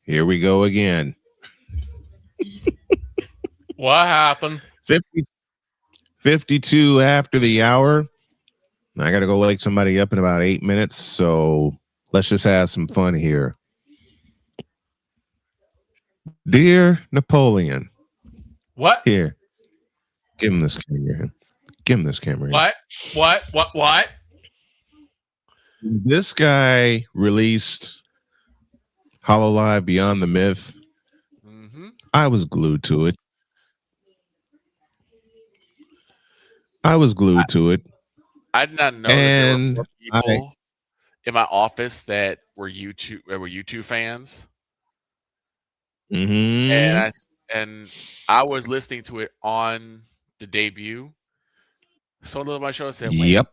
here we go again. What happened? 52 after the hour. I got to go wake somebody up in about 8 minutes, so let's just have some fun here. Dear Napoleon. What? Here. Give him this camera here. Give him this camera here. What? This guy released Hololive Beyond the Myth. I was glued to it. I did not know that there were more people in my office that were YouTube fans. And I was listening to it on the debut. Someone on my show said, "Wait, yep.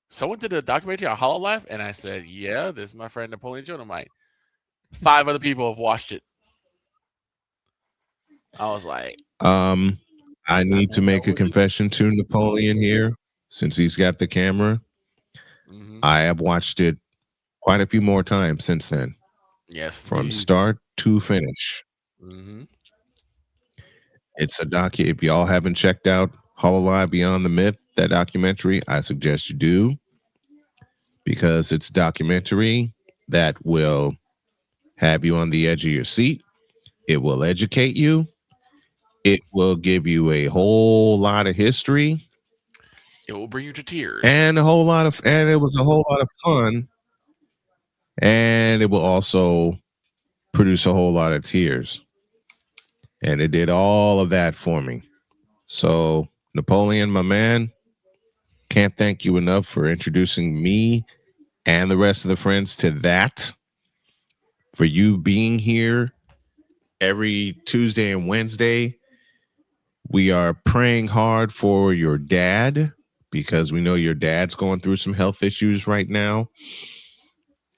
Someone did a documentary on Hololive," and I said, "Yeah, this is my friend Napoleon Dynamite." 5 other people have watched it. I was like, I need to make a confession to Napoleon here, since he's got the camera. I have watched it quite a few more times since then. Yes, from start to finish. It's a if y'all haven't checked out Hololive Beyond the Myth, that documentary, I suggest you do, because it's a documentary that will have you on the edge of your seat. It will educate you. It will give you a whole lot of history. it will bring you to tears. And it was a whole lot of fun. And it will also produce a whole lot of tears. And it did all of that for me. So, Napoleon, my man, can't thank you enough for introducing me and the rest of the friends to that. For you being here every Tuesday and Wednesday. We are praying hard for your dad, because we know your dad's going through some health issues right now.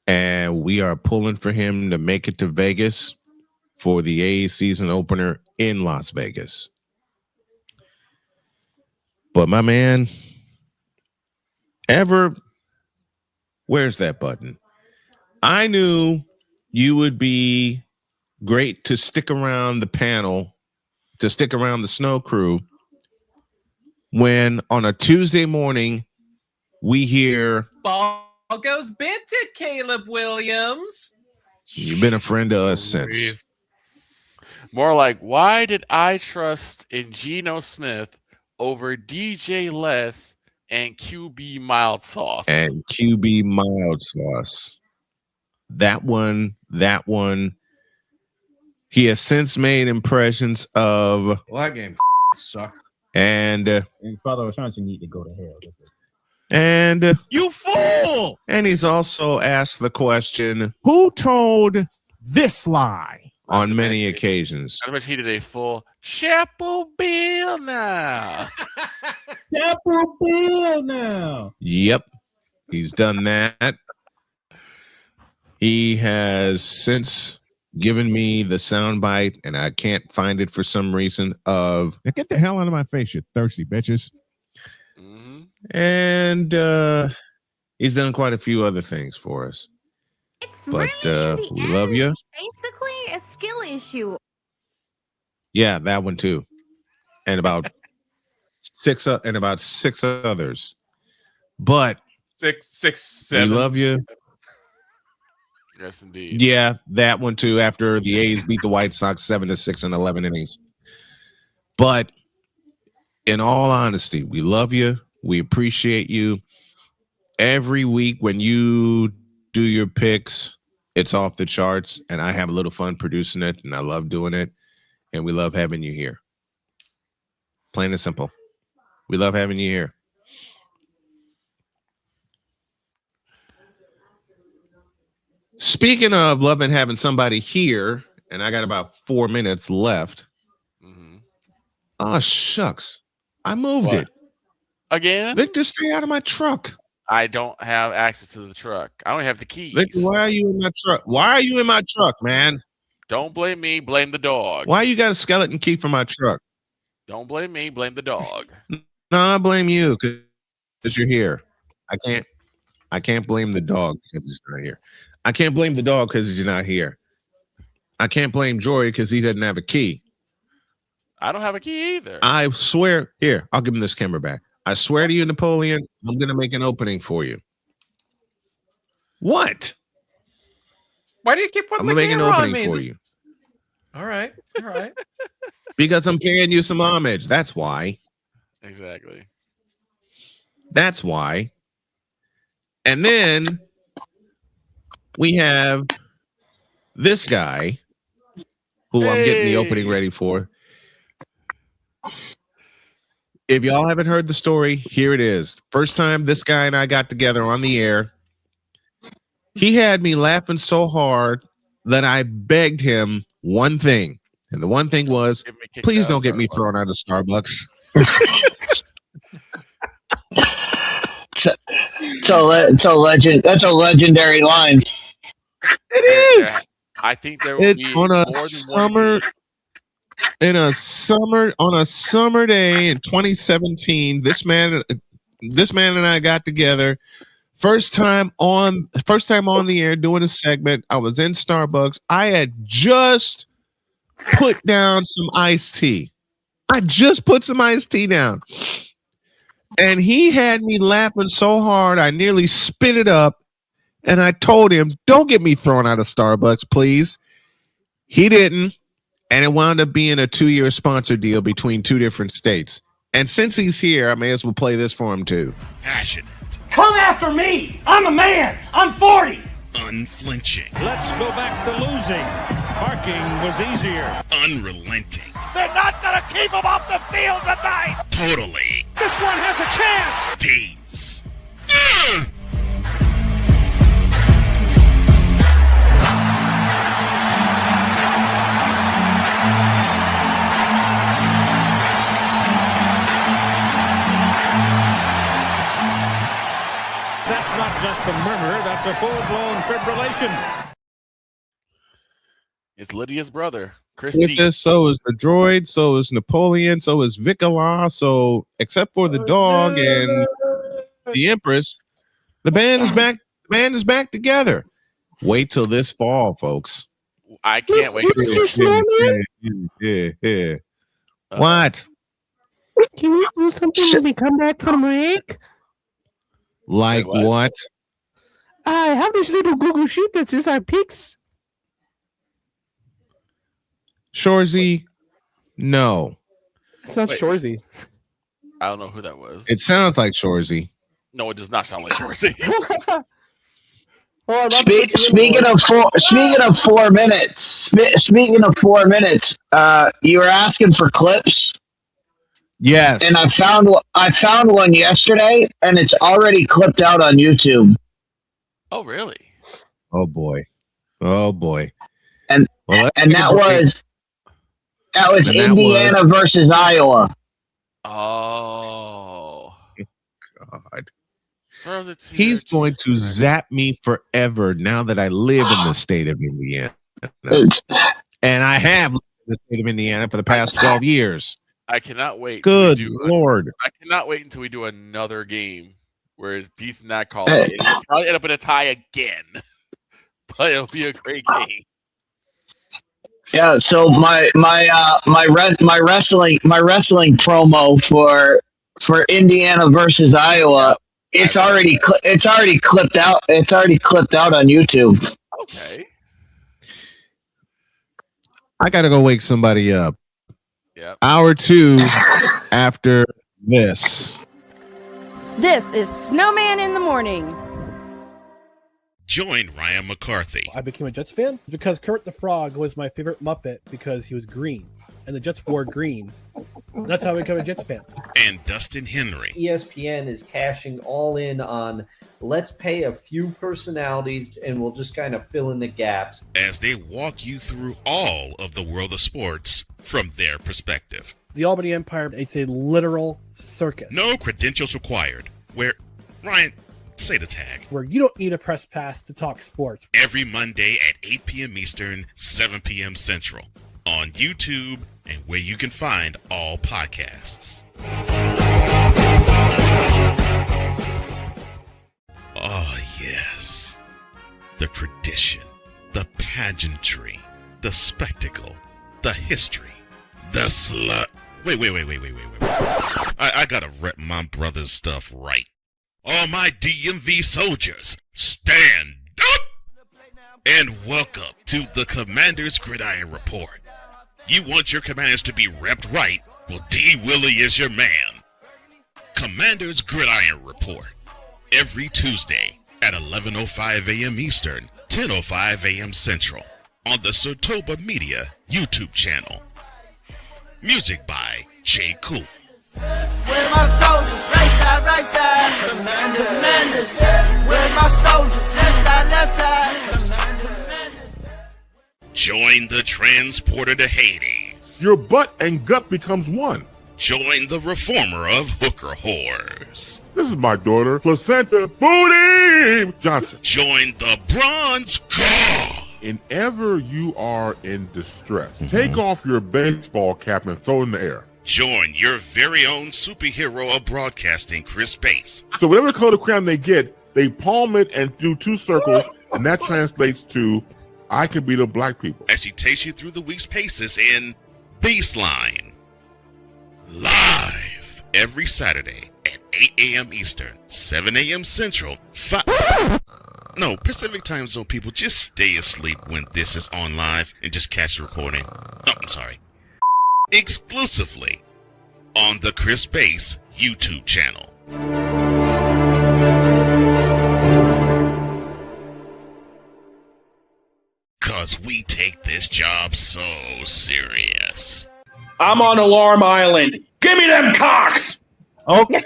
And we are pulling for him to make it to Vegas for the A's season opener in Las Vegas. But my man, where's that button? I knew you would be great to stick around the panel, to stick around the snow crew, when on a Tuesday morning we hear Ball goes Benton, Caleb Williams. You've been a friend to us since. More like, why did I trust in Geno Smith over DJ Les and QB Mild Sauce? And QB Mild Sauce. That one. He has since made impressions of. Well, that game sucked. And Father O'Shaughnessy need to go to hell. And you fool! And he's also asked the question, who told this lie on many occasions? I bet he did a full Chapel Bill now. Chapel Bill now. Yep. He's done that. He has since given me the soundbite, and I can't find it for some reason, of now get the hell out of my face, you thirsty bitches. And he's done quite a few other things for us. But we love you. Basically a skill issue. Yeah, that one too. And about six others. But six, seven. We love you. Yes, indeed. Yeah, that one too, after the A's beat the White Sox 7-6 in 11 innings. But in all honesty, we love you. We appreciate you. Every week when you do your picks, it's off the charts, and I have a little fun producing it, and I love doing it, and we love having you here. Plain and simple. We love having you here. Speaking of loving having somebody here, and I got about 4 minutes left. Oh, shucks. I moved it. Again? Victor, stay out of my truck. I don't have access to the truck. I don't have the keys. Victor, why are you in my truck? Why are you in my truck, man? Don't blame me. Blame the dog. Why you got a skeleton key for my truck? Don't blame me. Blame the dog. No, I blame you because you're here. I can't blame the dog because he's not here. I can't blame the dog because he's not here. I can't blame Jory because he doesn't have a key. I don't have a key either. I swear, here, I'll give him this camera back. I swear to you, Napoleon, I'm going to make an opening for you. What? Why do you keep putting I'm the going to make an camera on opening me? for you. All right. All right. Because I'm paying you some homage. That's why. Exactly. That's why. And then we have this guy who I'm getting the opening ready for. If y'all haven't heard the story, here it is. First time this guy and I got together on the air, he had me laughing so hard that I begged him one thing. And the one thing was, please don't get me thrown out of Starbucks. It's a legend. That's a legendary line. It is. I think there will be on a more than summer. On a summer day in 2017, this man and I got together. First time on the air doing a segment. I was in Starbucks. I had just put down some iced tea. I just put some iced tea down. And he had me laughing so hard, I nearly spit it up. And I told him, don't get me thrown out of Starbucks, please. He didn't. And it wound up being a 2-year sponsor deal between 2 different states. And since he's here, I may as well play this for him too. Passionate. Come after me. I'm a man. I'm 40. Unflinching. Let's go back to losing. Parking was easier. Unrelenting. They're not going to keep him off the field tonight. Totally. This one has a chance. Deeds. That's not just a murmur, that's a full-blown fibrillation. It's Lydia's brother, Chris With Deeds. this, so is the droid, so is Napoleon, so is Vikala. So except for the dog and the Empress, the band is back. The band is back together. Wait till this fall, folks. I can't wait. Yeah. What? Can we do something when we come back from break? Like what? I have this little Google sheet that says our picks. Shorzy? No. It's not Shorzy. I don't know who that was. It sounds like Shorzy. No, it does not sound like Shorzy. Speaking of 4 minutes, you were asking for clips. Yes. And I found one yesterday, and it's already clipped out on YouTube. Oh, really? Oh boy. And that was Indiana versus Iowa. Oh God. He's going to zap me forever now that I live in the state of Indiana. And I have lived in the state of Indiana for the past 12 years. I cannot wait. Good Lord. I cannot wait until we do another game where it's decent that call. It'll probably end up in a tie again. But it'll be a great game. Yeah, so my wrestling promo for Indiana versus Iowa, it's already clipped out. It's already clipped out on YouTube. Okay. I gotta go wake somebody up. Yep. Hour 2 after this. This is Snowman in the Morning. Join Ryan McCarthy I became a Jets fan because Kurt the Frog was my favorite Muppet because he was green, and the Jets wore green. That's how I became a Jets fan. and Dustin Henry ESPN is cashing all in on let's pay a few personalities and we'll just kind of fill in the gaps. as they walk you through all of the world of sports from their perspective. The Albany Empire, it's a literal circus. No credentials required. Where, Ryan, say the tag. Where you don't need a press pass to talk sports. Every Monday at 8 p.m. Eastern, 7 p.m. Central. On YouTube and where you can find all podcasts. Oh, yes. The tradition, the pageantry, the spectacle, the history, the slut. Wait. I gotta rep my brother's stuff right. All my DMV soldiers, stand up! And welcome to the Commander's Gridiron Report. You want your commanders to be repped right? Well, D. Willie is your man. Commander's Gridiron Report. Every Tuesday at 11:05 a.m. Eastern, 10:05 a.m. Central. On the Sotoba Media YouTube channel. Music by J. Cool. Where my soldiers? Right side. Commanders. Where my soldiers? Left side. Join the transporter to Hades. Your butt and gut becomes one. Join the reformer of hooker whores. This is my daughter, Placenta Booty Johnson. Join the bronze claw. Whenever you are in distress, take off your baseball cap and throw it in the air. Join your very own superhero of broadcasting, Chris Bass. So whatever color crayon they get, they palm it and do two circles, and that translates to, I can be the black people. As he takes you through the week's paces in Baseline. Live every Saturday at 8 a.m. Eastern, 7 a.m. Central, Pacific Time Zone people, just stay asleep when this is on live and just catch the recording. Oh, I'm sorry. Exclusively on the Chris Bass YouTube channel. Cause we take this job so serious. I'm on Alarm Island. Give me them cocks! Okay.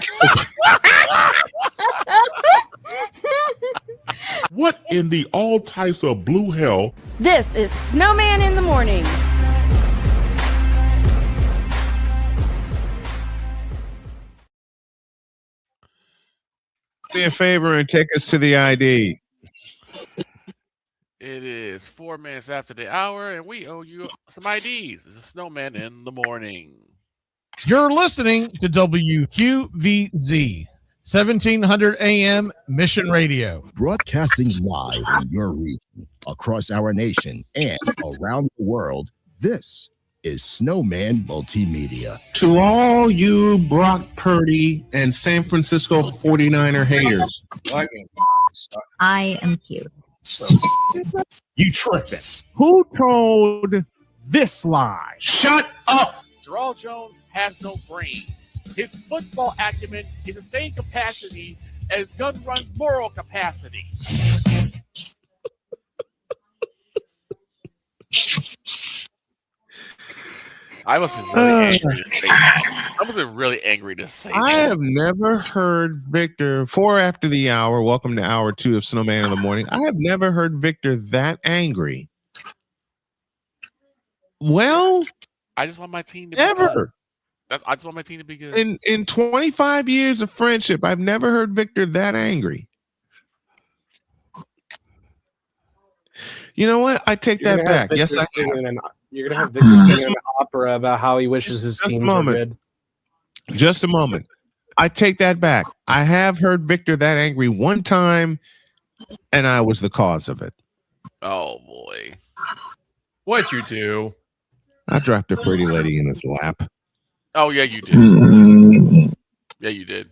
What in the all types of blue hell? This is Snowman in the Morning. Do me a favor and take us to the ID. It is 4 minutes after the hour, and we owe you some IDs. This is Snowman in the Morning. You're listening to WQVZ, 1700 AM Mission Radio. Broadcasting live in your region, across our nation, and around the world, this is Snowman Multimedia. To all you Brock Purdy and San Francisco 49er haters. I am cute. You tripping. Who told this lie? Shut up! Jarrell Jones has no brains. His football acumen is the same capacity as Gun Run's moral capacity. I wasn't really angry to say I have never heard Victor, 4 after the hour, welcome to hour 2 of Snowman in the Morning. I have never heard Victor that angry. Well, I just want my team to be never. good. I just want my team to be good. In 25 years of friendship, I've never heard Victor that angry. You know what? I take that back. Yes, I have. You're gonna have Victor singing an opera about how he wishes his team were good. Just a moment. I take that back. I have heard Victor that angry one time, and I was the cause of it. Oh boy. What'd you do? I dropped a pretty lady in his lap. Oh yeah, you did. Yeah, you did.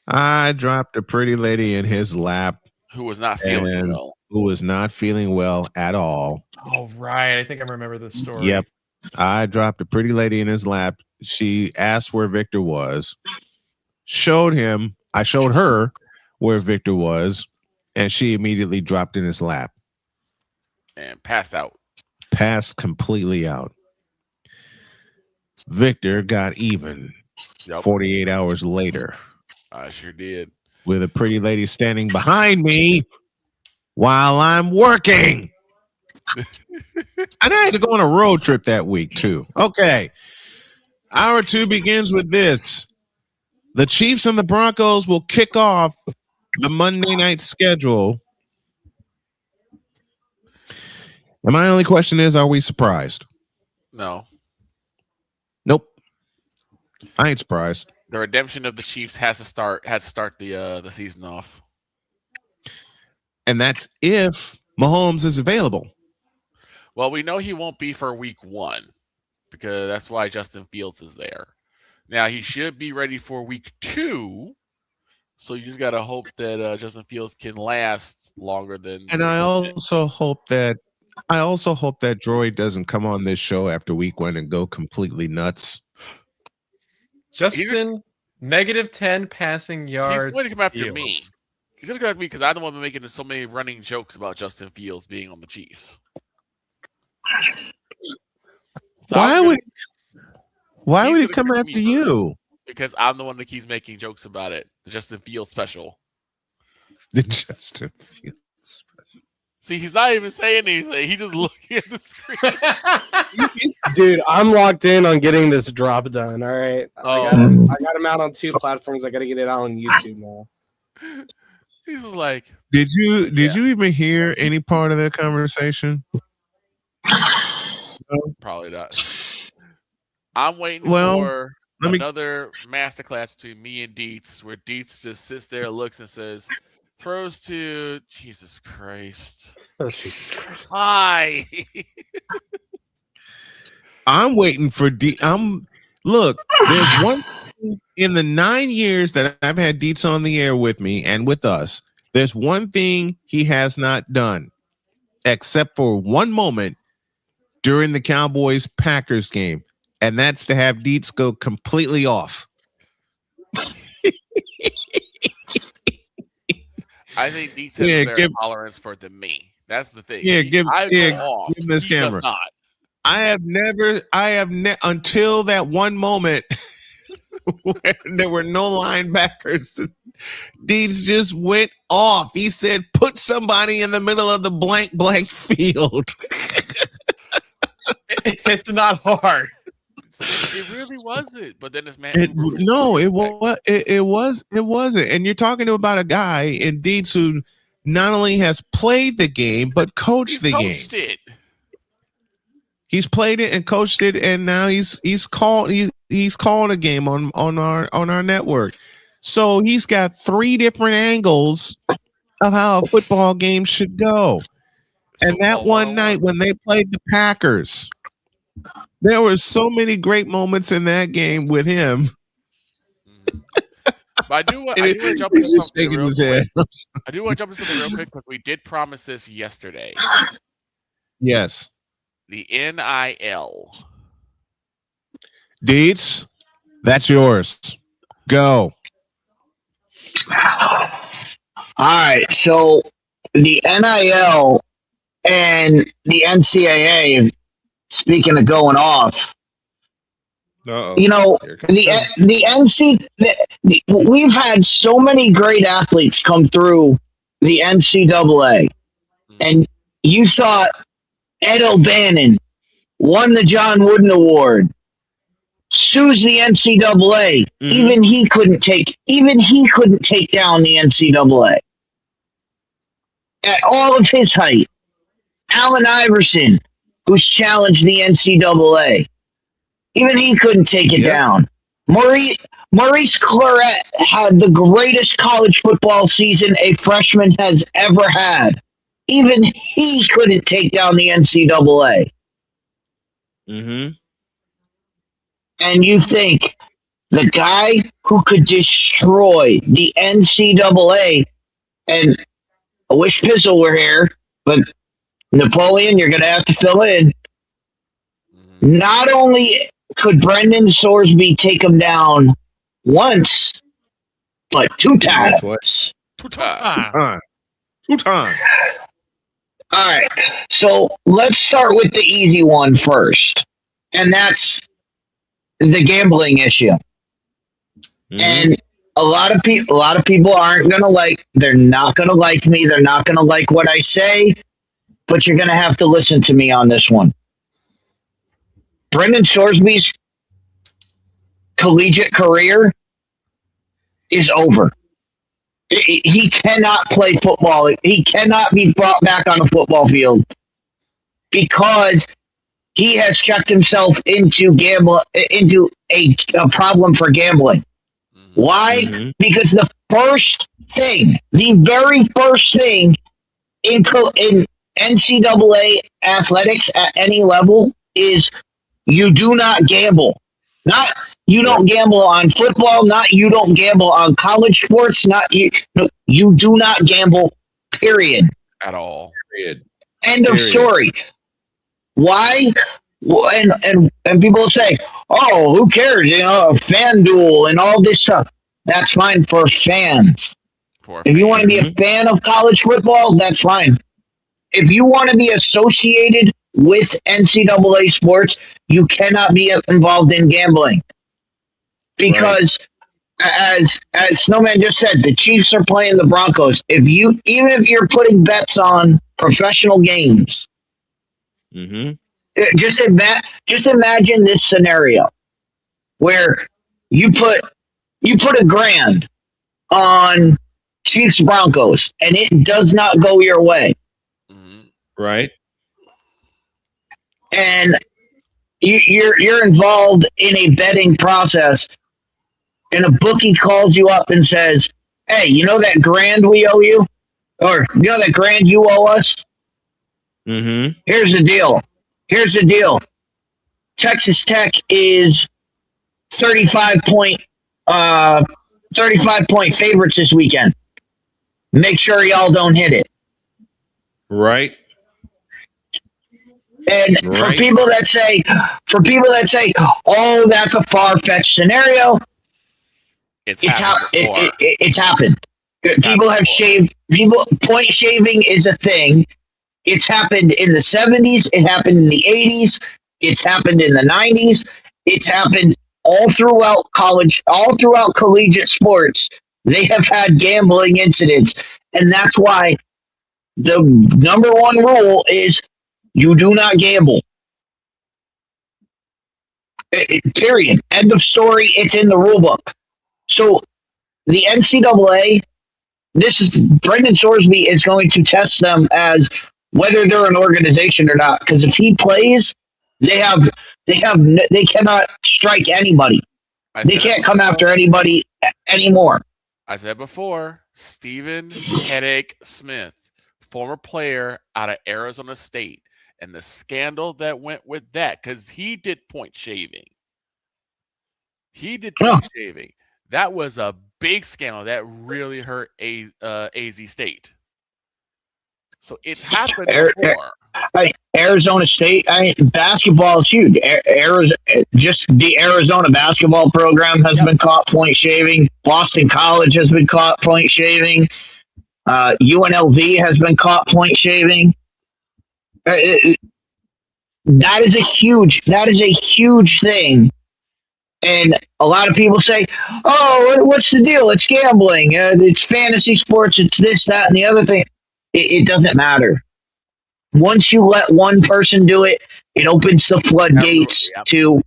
I dropped a pretty lady in his lap. Who was not feeling well. Who was not feeling well at all. Oh, right. I think I remember this story. Yep. I dropped a pretty lady in his lap. She asked where Victor was. I showed her where Victor was. and she immediately dropped in his lap. And passed out. Passed completely out. Victor got even 48 hours later. I sure did. With a pretty lady standing behind me while I'm working. And I had to go on a road trip that week, too. Okay. Hour 2 begins with this. The Chiefs and the Broncos will kick off the Monday night schedule. And my only question is, are we surprised? No. Nope. I ain't surprised. The redemption of the Chiefs has to start the season off. And that's if Mahomes is available. Well, we know he won't be for week 1 because that's why Justin Fields is there. Now, he should be ready for week 2. So you just got to hope that Justin Fields can last longer than. And I also hope that Droid doesn't come on this show after week 1 and go completely nuts. Justin, -10 passing yards. He's going to come after Fields. me. He's going to come after me because I'm the one making so many running jokes about Justin Fields being on the Chiefs. So why would he come after you? Because I'm the one that keeps making jokes about it. The Justin Fields special. The Justin Fields special. See, he's not even saying anything. He's just looking at the screen. Dude, I'm locked in on getting this drop done. All right. I got him out on 2 platforms. I got to get it out on YouTube now. He's just like, Did you even hear any part of that conversation? Probably not. I'm waiting Well, for another masterclass between me and Dietz, where Dietz just sits there, looks, and says, throws to Jesus Christ. Oh, Jesus Christ. Hi. I'm waiting for look, there's one thing in the 9 years that I've had Dietz on the air with me and with us. There's one thing he has not done, except for one moment during the Cowboys-Packers game, and that's to have Dietz go completely off. I think Dietz has a better tolerance for it than me. That's the thing. Yeah, give him this he camera. Does not. I have until that one moment where there were no linebackers. Dietz just went off. He said, "Put somebody in the middle of the blank field." It's not hard. It really wasn't. But then this man. It wasn't. And you're talking about a guy in Dietz who not only has played the game but coached the game. It. He's played it and coached it, and now he's called a game on our network. So he's got 3 different angles of how a football game should go. And that one night when they played the Packers, there were so many great moments in that game with him. But I do want to jump into something real quick. I do want to jump into something real quick because we did promise this yesterday. Yes. The NIL. Dietz, that's yours. Go. All right. So the NIL and the NCAA, speaking of going off, you know, we've had so many great athletes come through the NCAA, and you saw Ed O'Bannon won the John Wooden Award, sues the NCAA. Even he couldn't take down the NCAA at all of his height. Allen Iverson, who's challenged the NCAA, even he couldn't take it down. Maurice Claret had the greatest college football season a freshman has ever had. Even he couldn't take down the NCAA. Mm-hmm. And you think the guy who could destroy the NCAA, and I wish Pizzle were here, but Napoleon, you're going to have to fill in. Not only could Brendan Sorsby take him down once, but 2 times. Time. All right. So let's start with the easy one first, and that's the gambling issue. And a lot of people aren't gonna like. They're not gonna like me. They're not gonna like what I say. But you're gonna have to listen to me on this one. Brendan Sorsby's collegiate career is over. He cannot play football. He cannot be brought back on a football field because he has checked himself into a problem for gambling. Why? Because the very first thing in NCAA athletics at any level is you do not gamble. You don't gamble on football. You don't gamble on college sports. You do not gamble. Period. At all. Period. End of story. Why? And people say, "Oh, who cares? FanDuel and all this stuff." That's fine for fans. If you want to be a fan of college football, that's fine. If you want to be associated with NCAA sports, you cannot be involved in gambling. Because as Snowman just said, the Chiefs are playing the Broncos. Even if you're putting bets on professional games, just imagine this scenario where you put $1,000 on Chiefs Broncos and it does not go your way. Right. And you're involved in a betting process, and a bookie calls you up and says, "Hey, you know that $1,000 we owe you, or you know that $1,000 you owe us? Here's the deal. Texas Tech is 35-point favorites this weekend. Make sure y'all don't hit it." Right. And for people that say, "Oh, that's a far-fetched scenario," it's happened. People have shaved. Point shaving is a thing. It's happened in the 70s. It happened in the 80s. It's happened in the 90s. It's happened all throughout college, all throughout collegiate sports. They have had gambling incidents, and that's why the number one rule is you do not gamble. Period. End of story. It's in the rule book. So the NCAA, Brendan Sorsby is going to test them as whether they're an organization or not. Because if he plays, they cannot strike anybody. They can't come after anybody anymore. I said before, Stephen Headache Smith, former player out of Arizona State. And the scandal that went with that, because he did point shaving. That was a big scandal that really hurt AZ State. So it's happened before. Arizona State, basketball is huge. Just the Arizona basketball program has been caught point shaving. Boston College has been caught point shaving. UNLV has been caught point shaving. That is a huge thing, and a lot of people say, "Oh, what's the deal? It's gambling. It's fantasy sports. It's this, that, and the other thing." It doesn't matter. Once you let one person do it, it opens the floodgates to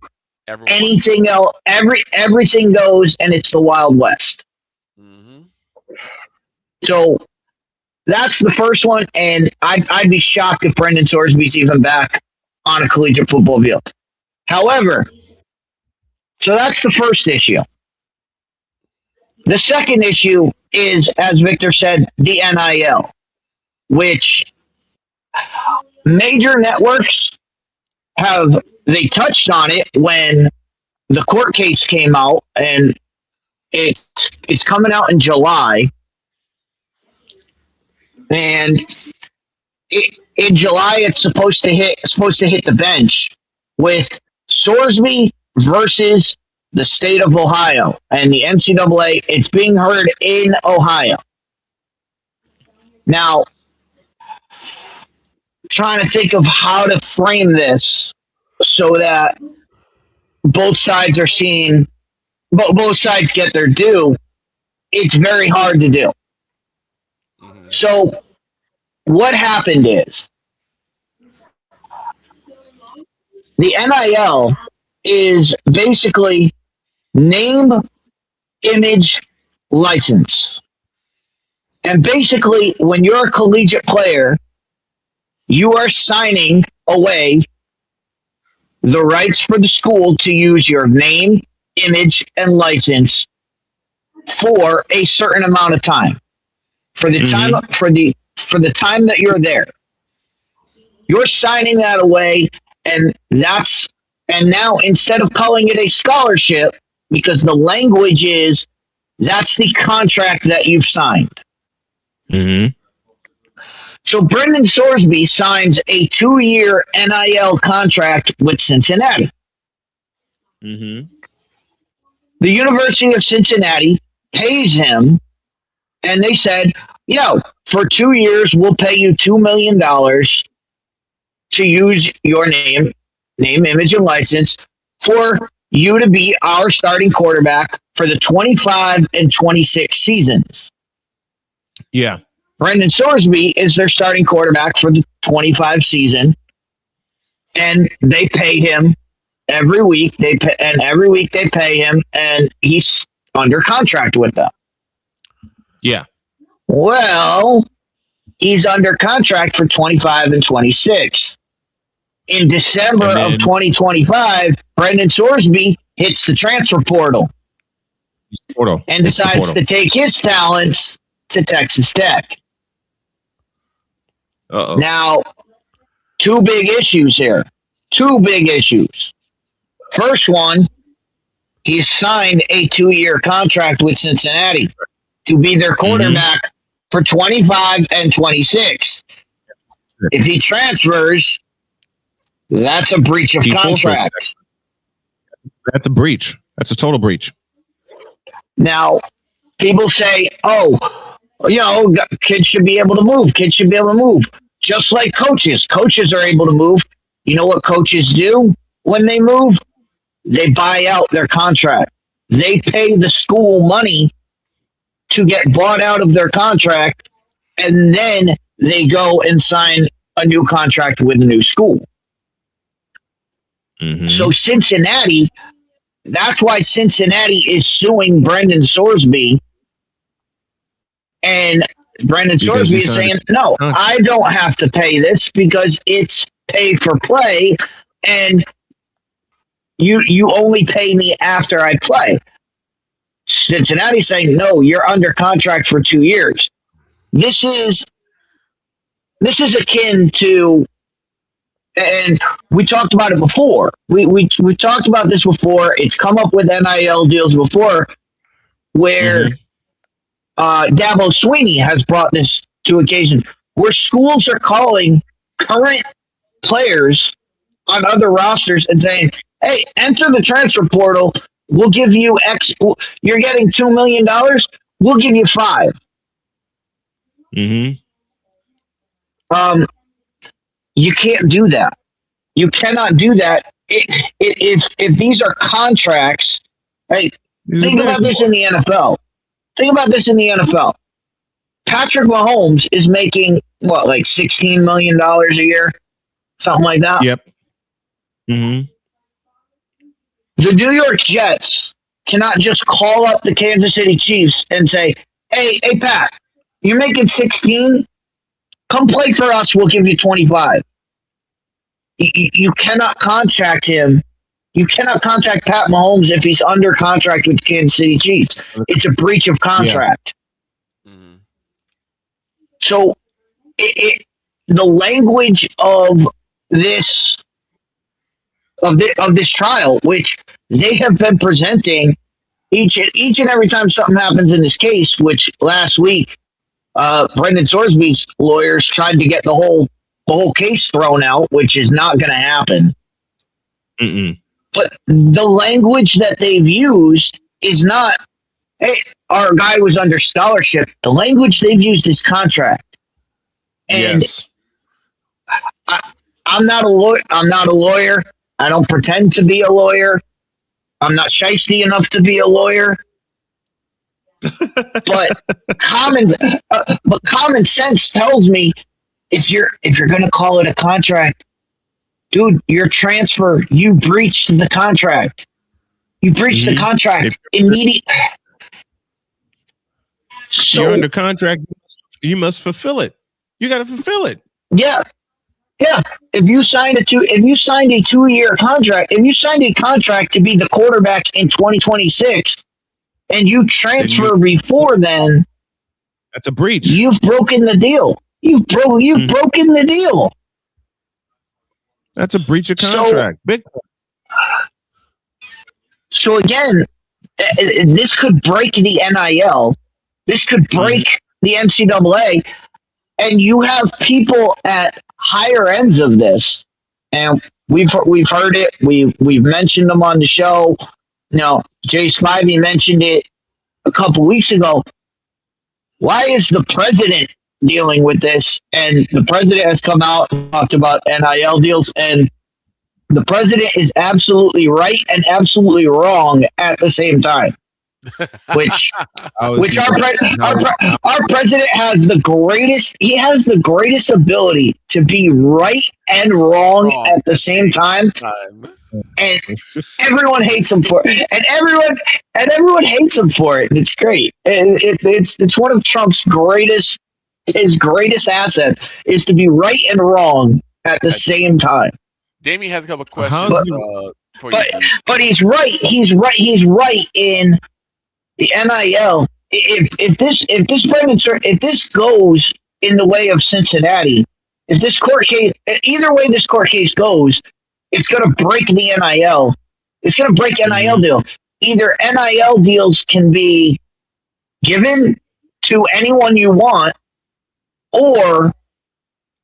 anything else. Everything goes, and it's the Wild West. So that's the first one, and I'd be shocked if Brendan Sorsby's even back on a collegiate football field. However, so that's the first issue. The second issue is, as Victor said, the NIL, which major networks they touched on it when the court case came out, and it's coming out in July. And in July, it's supposed to hit the bench with Sorsby versus the state of Ohio and the NCAA. It's being heard in Ohio. Now, trying to think of how to frame this so that both sides are seeing, both sides get their due. It's very hard to do. So what happened is the NIL is basically name, image, license. And basically, when you're a collegiate player, you are signing away the rights for the school to use your name, image, and license for a certain amount of time. For the time for the time that you're there. You're signing that away, and now instead of calling it a scholarship, because the language is that's the contract that you've signed. So Brendan Sorsby signs a 2-year NIL contract with Cincinnati. The University of Cincinnati pays him, and they said, for 2 years, we'll pay you $2 million to use your name, image, and license for you to be our starting quarterback for the 25 and 26 seasons. Yeah. Brendan Sorsby is their starting quarterback for the 25 season, and they pay him every week. Every week they pay him, and he's under contract with them. Yeah. Well, he's under contract for 25 and 26. In December of 2025, Brendan Sorsby hits the transfer portal and decides to take his talents to Texas Tech. Now, two big issues here. First one, he's signed a 2-year contract with Cincinnati to be their quarterback for 25 and 26. If he transfers, that's a breach of contract. That's a breach. That's a total breach. Now, people say, kids should be able to move. Just like coaches. Coaches are able to move. You know what coaches do when they move? They buy out their contract. They pay the school money to get bought out of their contract, and then they go and sign a new contract with a new school. So Cincinnati, that's why Cincinnati is suing Brendan Sorsby. And Brendan Sorsby is saying, no, I don't have to pay this because it's pay for play, and you only pay me after I play. Cincinnati's saying, no, you're under contract for 2 years. This is akin to, and we talked about it before. We talked about this before. It's come up with NIL deals before, where Dabo Sweeney has brought this to occasion, where schools are calling current players on other rosters and saying, hey, enter the transfer portal. We'll give you X. You're getting $2 million. We'll give you $5 million. You can't do that. You cannot do that. If these are contracts, hey, think about this in the NFL. Patrick Mahomes is making what, like $16 million a year, something like that. Yep. The New York Jets cannot just call up the Kansas City Chiefs and say, hey, Pat, you're making 16. Come play for us. We'll give you 25. You cannot contact him. You cannot contact Pat Mahomes if he's under contract with Kansas City Chiefs. It's a breach of contract. So the language of this trial, which they have been presenting each and every time something happens in this case, which last week Brendan Sorsby's lawyers tried to get the whole case thrown out, which is not going to happen. But the language that they've used is not, hey, our guy was under scholarship. The language they've used is contract. And I'm not a lawyer. I'm not a lawyer. I don't pretend to be a lawyer. I'm not shiesty enough to be a lawyer. But common sense tells me if you're gonna call it a contract, dude, your transfer, you breached the contract. You breached the contract immediately. So, you're under contract. You must fulfill it. You got to fulfill it. Yeah. If you signed a 2-year contract, if you signed a contract to be the quarterback in 2026, and you transfer before then, that's a breach. You've broken the deal. You've broken the deal. That's a breach of contract. So again, this could break the NIL. This could break the NCAA, and you have people at higher ends of this, and we've heard it. We've mentioned them on the show. You know, Jay Spivey mentioned it a couple weeks ago. Why is the president dealing with this? And the president has come out and talked about NIL deals, and the president is absolutely right and absolutely wrong at the same time. Which our president has the greatest ability to be right and wrong at the same time. And everyone hates him for it. And everyone hates him for it. It's great. It's one of Trump's greatest asset is to be right and wrong at the same time. Damien has a couple of questions for you. But he's right. He's right in the NIL. If this goes in the way of Cincinnati, if this court case, either way this court case goes, it's going to break the NIL. It's going to break NIL deal. Either NIL deals can be given to anyone you want, or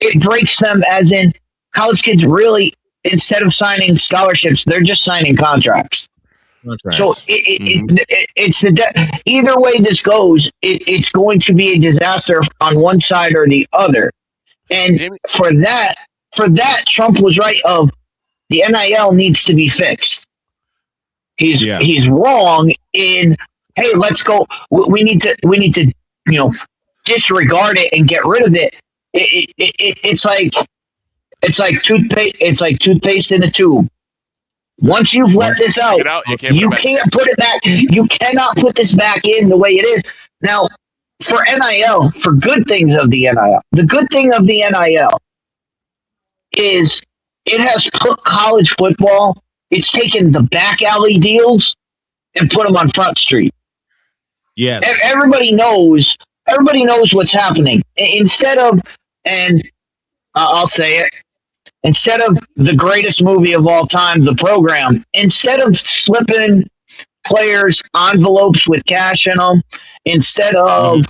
it breaks them, as in college kids really, instead of signing scholarships, they're just signing contracts. So it's either way this goes, it's going to be a disaster on one side or the other. And for that, Trump was right. Of the NIL needs to be fixed. He's wrong in, hey, let's go. We need to disregard it and get rid of it. It's like toothpaste. It's like toothpaste in a tube. Once you've let this out, you can't put it back. You cannot put this back in the way it is. Now, for NIL, for good things of the NIL, the good thing of the NIL is it has put college football, it's taken the back alley deals and put them on Front Street. Yes. Everybody knows what's happening. Instead of, and I'll say it, instead of the greatest movie of all time, The Program, instead of slipping players envelopes with cash in them, instead of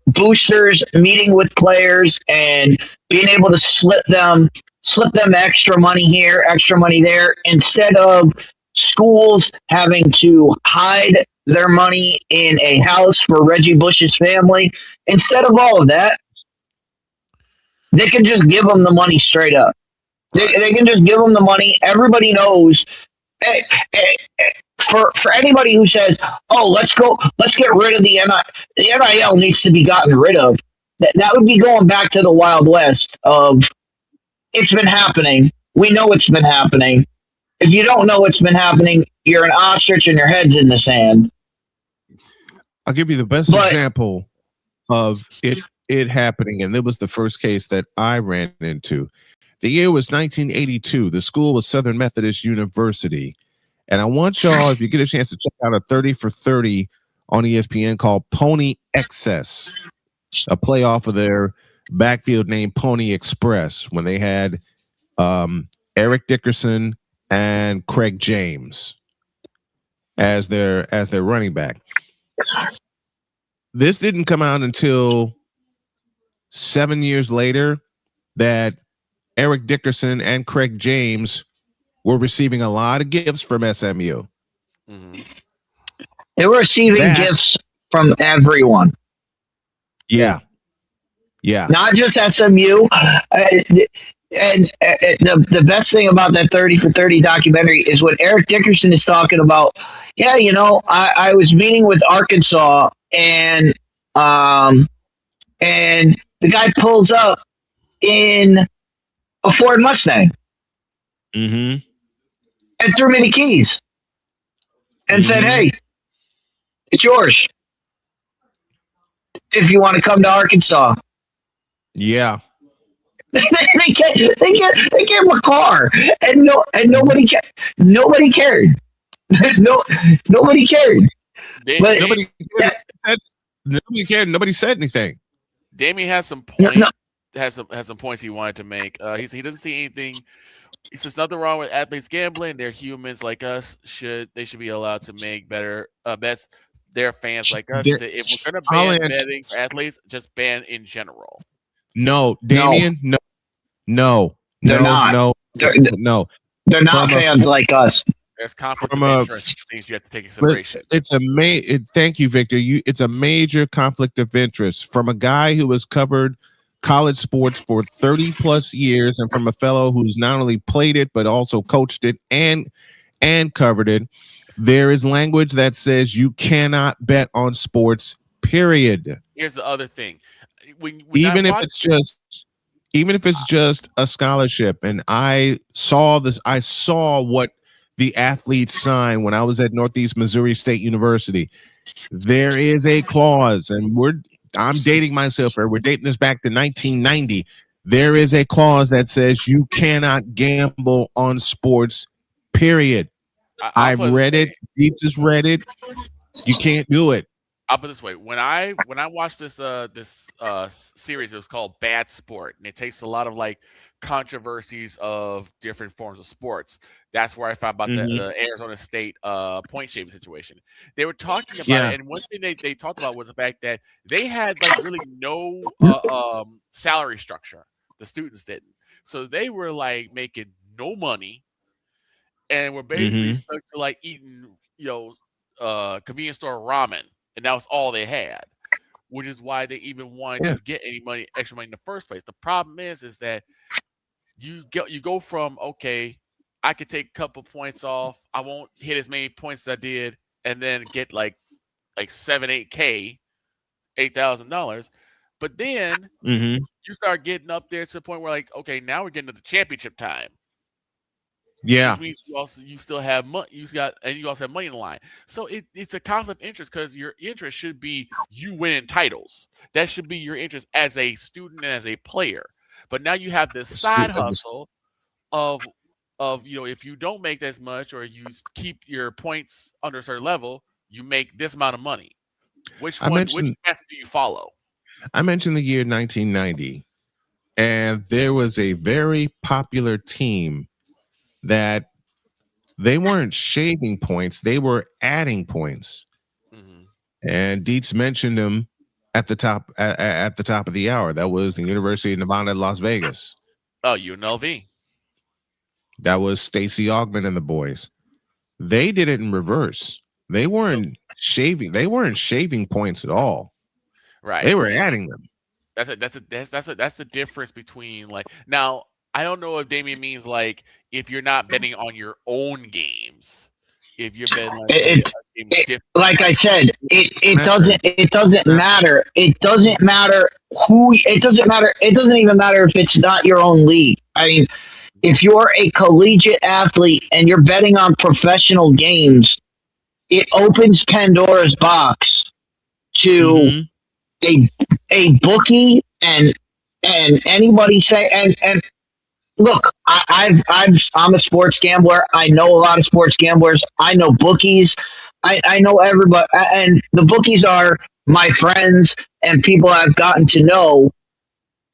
boosters meeting with players and being able to slip them extra money here, extra money there, instead of schools having to hide their money in a house for Reggie Bush's family, instead of all of that, they can just give them the money straight up. They can just give them the money. Everybody knows. For anybody who says, "Oh, let's get rid of the NIL," the NIL needs to be gotten rid of. That would be going back to the Wild West of, it's been happening. We know it's been happening. If you don't know it's been happening, you're an ostrich and your head's in the sand. I'll give you the best example of it happening, and it was the first case that I ran into. The year was 1982. The school was Southern Methodist University. And I want y'all, if you get a chance, to check out a 30 for 30 on ESPN called Pony Excess, a play off of their backfield named Pony Express, when they had Eric Dickerson and Craig James as their running back. This didn't come out until 7 years later that Eric Dickerson and Craig James were receiving a lot of gifts from SMU. Mm-hmm. They were receiving gifts from everyone. Yeah. Yeah. Not just SMU. And the best thing about that 30 for 30 documentary is when Eric Dickerson is talking about, yeah, I was meeting with Arkansas and the guy pulls up in a Ford Mustang Mm-hmm. and threw me the keys and said, hey, it's yours if you want to come to Arkansas. Yeah. they gave him a car, and nobody cared. Nobody cared. Nobody cared. But Nobody cared. Nobody said anything. Damien has some points. Has some points he wanted to make. He doesn't see anything. He says nothing wrong with athletes gambling. They're humans like us. They should be allowed to make better bets. They're fans like us. He said, if we're gonna ban betting for athletes, just ban in general. No, Damien. No. They're not. No. They're not fans like us. There's conflict of interest. Things you have to take into consideration. Thank you, Victor. It's a major conflict of interest from a guy who has covered college sports for 30 plus years, and from a fellow who's not only played it but also coached it and covered it. There is language that says you cannot bet on sports. Period. Here's the other thing. Even if it's just a scholarship, and I saw what the athletes signed when I was at Northeast Missouri State University. There is a clause, and I'm dating myself here. We're dating this back to 1990. There is a clause that says you cannot gamble on sports, period. I've read it. Deets has read it. You can't do it. I'll put it this way: when I watched this series, it was called Bad Sport, and it takes a lot of like controversies of different forms of sports. That's where I found about the Arizona State point shaving situation. They were talking about it, and one thing they talked about was the fact that they had like really no salary structure. The students didn't, so they were like making no money, and were basically stuck to like eating, convenience store ramen. And that was all they had, which is why they even wanted to get extra money in the first place. The problem is that you go from, okay, I could take a couple points off, I won't hit as many points as I did, and then get like $7,000, $8,000. But then you start getting up there to the point where like, okay, now we're getting to the championship time. Yeah, which means you still have money. You also have money in the line. So it's a conflict of interest because your interest should be you winning titles. That should be your interest as a student and as a player. But now you have this side hustle of if you don't make as much or you keep your points under a certain level, you make this amount of money. Which method do you follow? I mentioned the year 1990, and there was a very popular team that they weren't shaving points, they were adding points. And Dietz mentioned them at the top of the hour. That was the University of Nevada, Las Vegas. Oh, UNLV. That was Stacey Augmon and the boys. They did it in reverse. They weren't shaving. They weren't shaving points at all. Right. They were adding them. That's the difference between like now. I don't know if Damien means like if you're not betting on your own games, if you're betting like I said, it doesn't matter. It doesn't matter who. It doesn't matter. It doesn't even matter if it's not your own league. I mean, if you're a collegiate athlete and you're betting on professional games, it opens Pandora's box to a bookie and anybody say and. Look, I'm a sports gambler. I know a lot of sports gamblers. I know bookies. I know everybody, and the bookies are my friends and people I've gotten to know.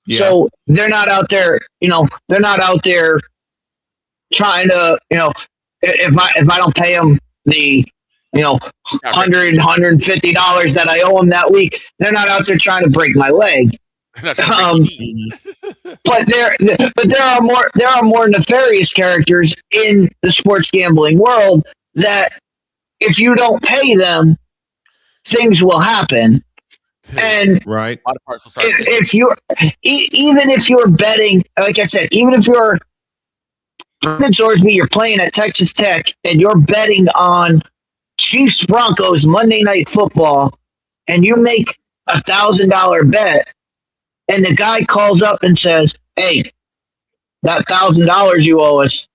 Yeah. So they're not out there, they're not out there trying to, if I don't pay them the, $100, $150 that I owe them that week, they're not out there trying to break my leg. But there are more nefarious characters in the sports gambling world that if you don't pay them, things will happen. And right. A lot of parts will start missing. if you're even if you're betting, like I said, even if you're Brandon Sorsby, you're playing at Texas Tech and you're betting on Chiefs Broncos Monday Night Football, and you make $1,000 bet, and the guy calls up and says, "Hey, that $1,000 you owe us,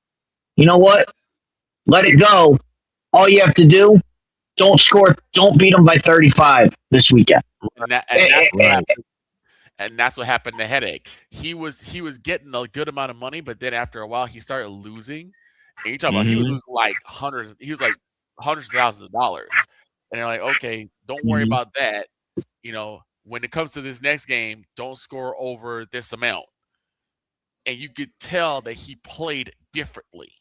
you know what? Let it go. All you have to do, don't beat them by 35 this weekend." And that's what happened to Headache. He was getting a good amount of money, but then after a while he started losing. And you're talking about he was losing like hundreds of thousands of dollars. And they're like, okay, don't worry about that. When it comes to this next game, don't score over this amount. And you could tell that he played differently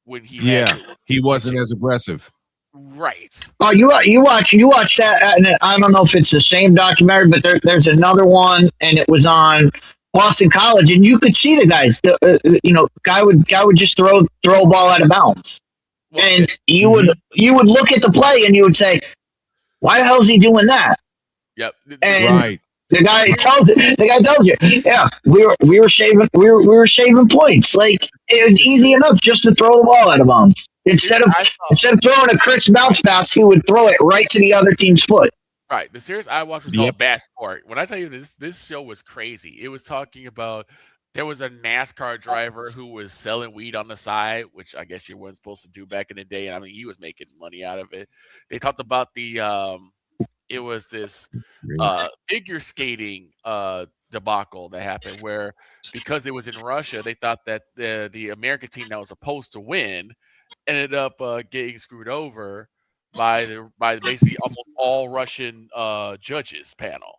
when he wasn't as aggressive. Right. Oh, you watch that, and I don't know if it's the same documentary, but there's another one, and it was on Boston College, and you could see the guys. Guy would just throw a ball out of bounds, and you would look at the play, and you would say, "Why the hell is he doing that?" Yep. And right. The guy tells you, yeah, we were shaving points. Like, it was easy enough just to throw the ball out of bounds. Instead of throwing a crisp bounce pass, he would throw it right to the other team's foot. Right. The series I watched was called Bad Sport. When I tell you this show was crazy. It was talking about there was a NASCAR driver who was selling weed on the side, which I guess you weren't supposed to do back in the day. And I mean, he was making money out of it. They talked about it was this figure skating debacle that happened where, because it was in Russia, they thought that the American team that was supposed to win ended up getting screwed over by basically almost all Russian judges panel.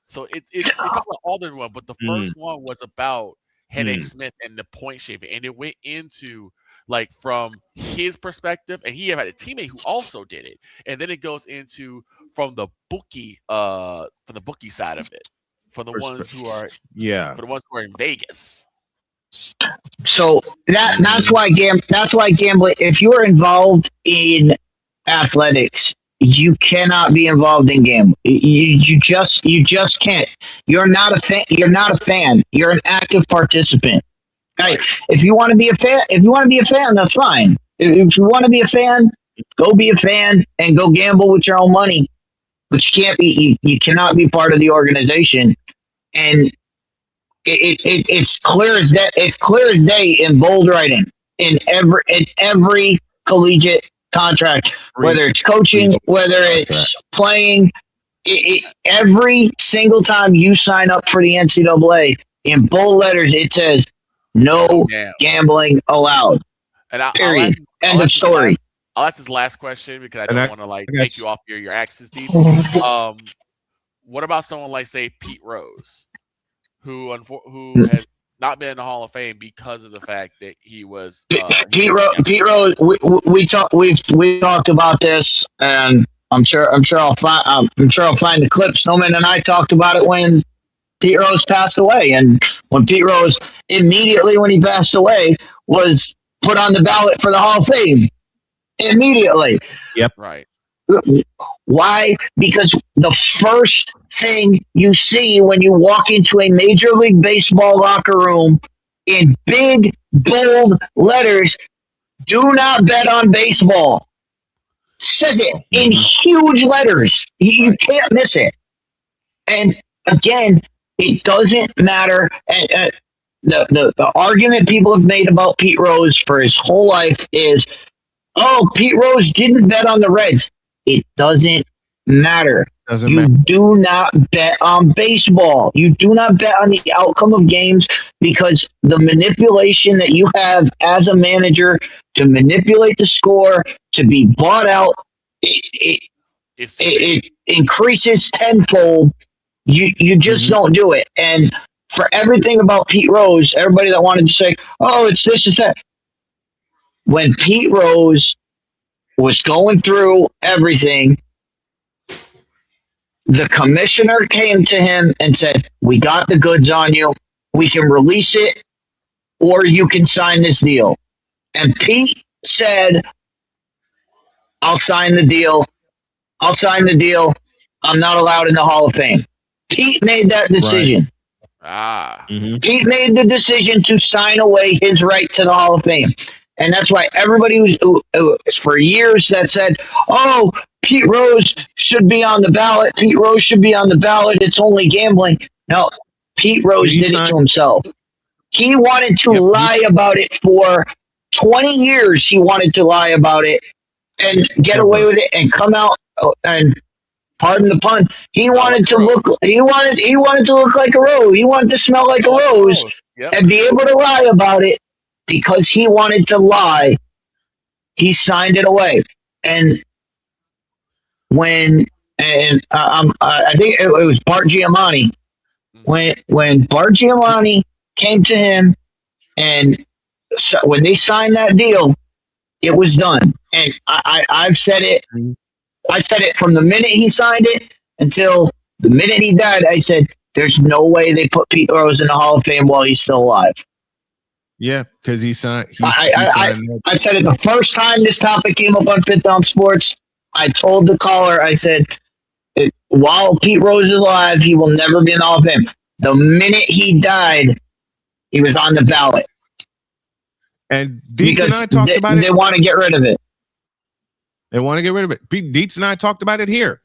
So it's about all the one, but the first one was about Headache Smith and the point shaving, and it went into like from his perspective, and he had a teammate who also did it, and then it goes into from the bookie side of it, for the ones who are in Vegas. So that's why gambling. If you're involved in athletics, you cannot be involved in gambling. You just can't. You're not a fan. You're an active participant. Right. If you want to be a fan, that's fine. If you want to be a fan, go be a fan and go gamble with your own money. But you cannot be part of the organization. And it's clear as day. It's clear as day in bold writing in every collegiate contract, whether it's coaching, whether it's playing. Every single time you sign up for the NCAA, in bold letters it says no gambling allowed. And period. End of story. I'll ask this last question because I don't want to take you off your axis, Steve. What about someone like, say, Pete Rose, who has not been in the Hall of Fame because of the fact that he was Pete Rose. We've talked about this, and I'm sure I'll find the clip. Snowman and I talked about it when Pete Rose passed away, and when Pete Rose immediately when he passed away was put on the ballot for the Hall of Fame immediately. Yep. Right. Why? Because the first thing you see when you walk into a Major League Baseball locker room in big, bold letters, do not bet on baseball. Says it in huge letters. You can't miss it. And again, it doesn't matter. The argument people have made about Pete Rose for his whole life is, oh, Pete Rose didn't bet on the Reds. It doesn't matter. Do not bet on baseball. You do not bet on the outcome of games, because the manipulation that you have as a manager to manipulate the score, to be bought out, it increases tenfold. You just don't do it. And for everything about Pete Rose, everybody that wanted to say, oh, it's this, it's that. When Pete Rose was going through everything, the commissioner came to him and said, we got the goods on you. We can release it, or you can sign this deal. And Pete said, I'll sign the deal. I'm not allowed in the Hall of Fame. Pete made that decision. Pete made the decision to sign away his right to the Hall of Fame. And that's why everybody was for years that said, oh, Pete Rose should be on the ballot. Pete Rose should be on the ballot. It's only gambling. No, Pete Rose did it to himself. He wanted to lie about it for 20 years. He wanted to lie about it and get away with it and come out and pardon the pun. He wanted to look. He wanted to look like a rose. He wanted to smell like a rose and be able to lie about it because he wanted to lie. He signed it away, and I think it was Bart Giamatti. When Bart Giamatti came to him, and when they signed that deal, it was done. And I've said it. I said it from the minute he signed it until the minute he died. I said, "There's no way they put Pete Rose in the Hall of Fame while he's still alive." Yeah, because he signed. I said it the first time this topic came up on Fifth Down Sports. I told the caller, I said, while Pete Rose is alive, he will never be in the Hall of Fame. The minute he died, he was on the ballot. And Dietz and I talked about it. They want to get rid of it. They want to get rid of it. Dietz and I talked about it here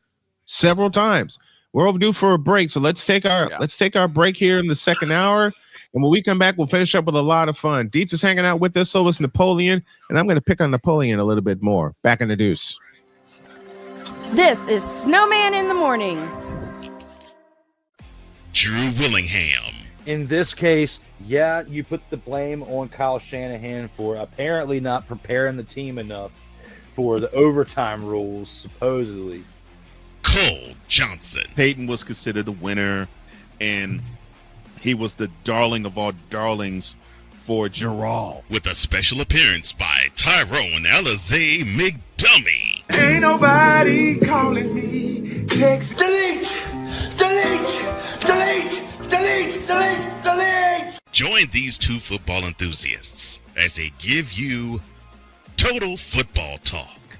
several times. We're overdue for a break, so let's take our break here in the second hour. And when we come back, we'll finish up with a lot of fun. Dietz is hanging out with us, so is Napoleon, and I'm going to pick on Napoleon a little bit more. Back in the deuce. This is Snowman in the Morning. Drew Willingham. In this case, yeah, you put the blame on Kyle Shanahan for apparently not preparing the team enough for the overtime rules, supposedly. Cole Johnson. Peyton was considered the winner, and he was the darling of all darlings for Gerald. With a special appearance by Tyrone Alizé McDummy. Ain't nobody calling me. Text delete, delete, delete, delete, delete, delete. Join these two football enthusiasts as they give you Total Football Talk.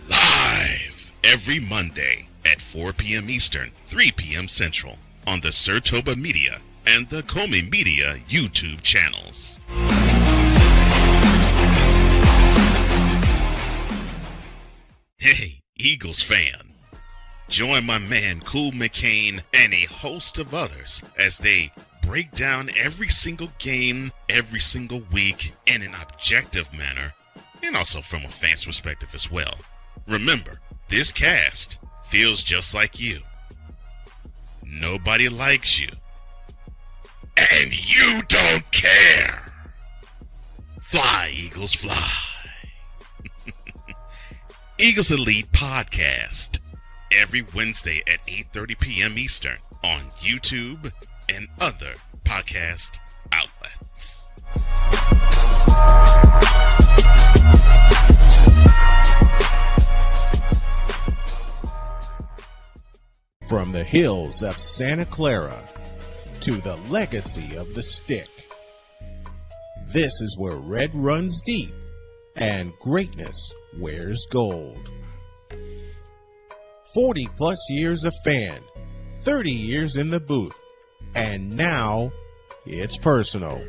Live every Monday at 4 p.m. Eastern, 3 p.m. Central on the Sertoba Media and the Comey Media YouTube channels. Hey, Eagles fan. Join my man Cool McCain and a host of others as they break down every single game, every single week in an objective manner, and also from a fan's perspective as well. Remember, this cast feels just like you. Nobody likes you. And you don't care. Fly, Eagles, fly. Eagles Elite Podcast. Every Wednesday at 8:30 p.m. Eastern on YouTube and other podcast outlets. From the hills of Santa Clara to the legacy of the stick, this is where red runs deep and greatness wears gold. 40 plus years of fan, 30 years in the booth, and now it's personal.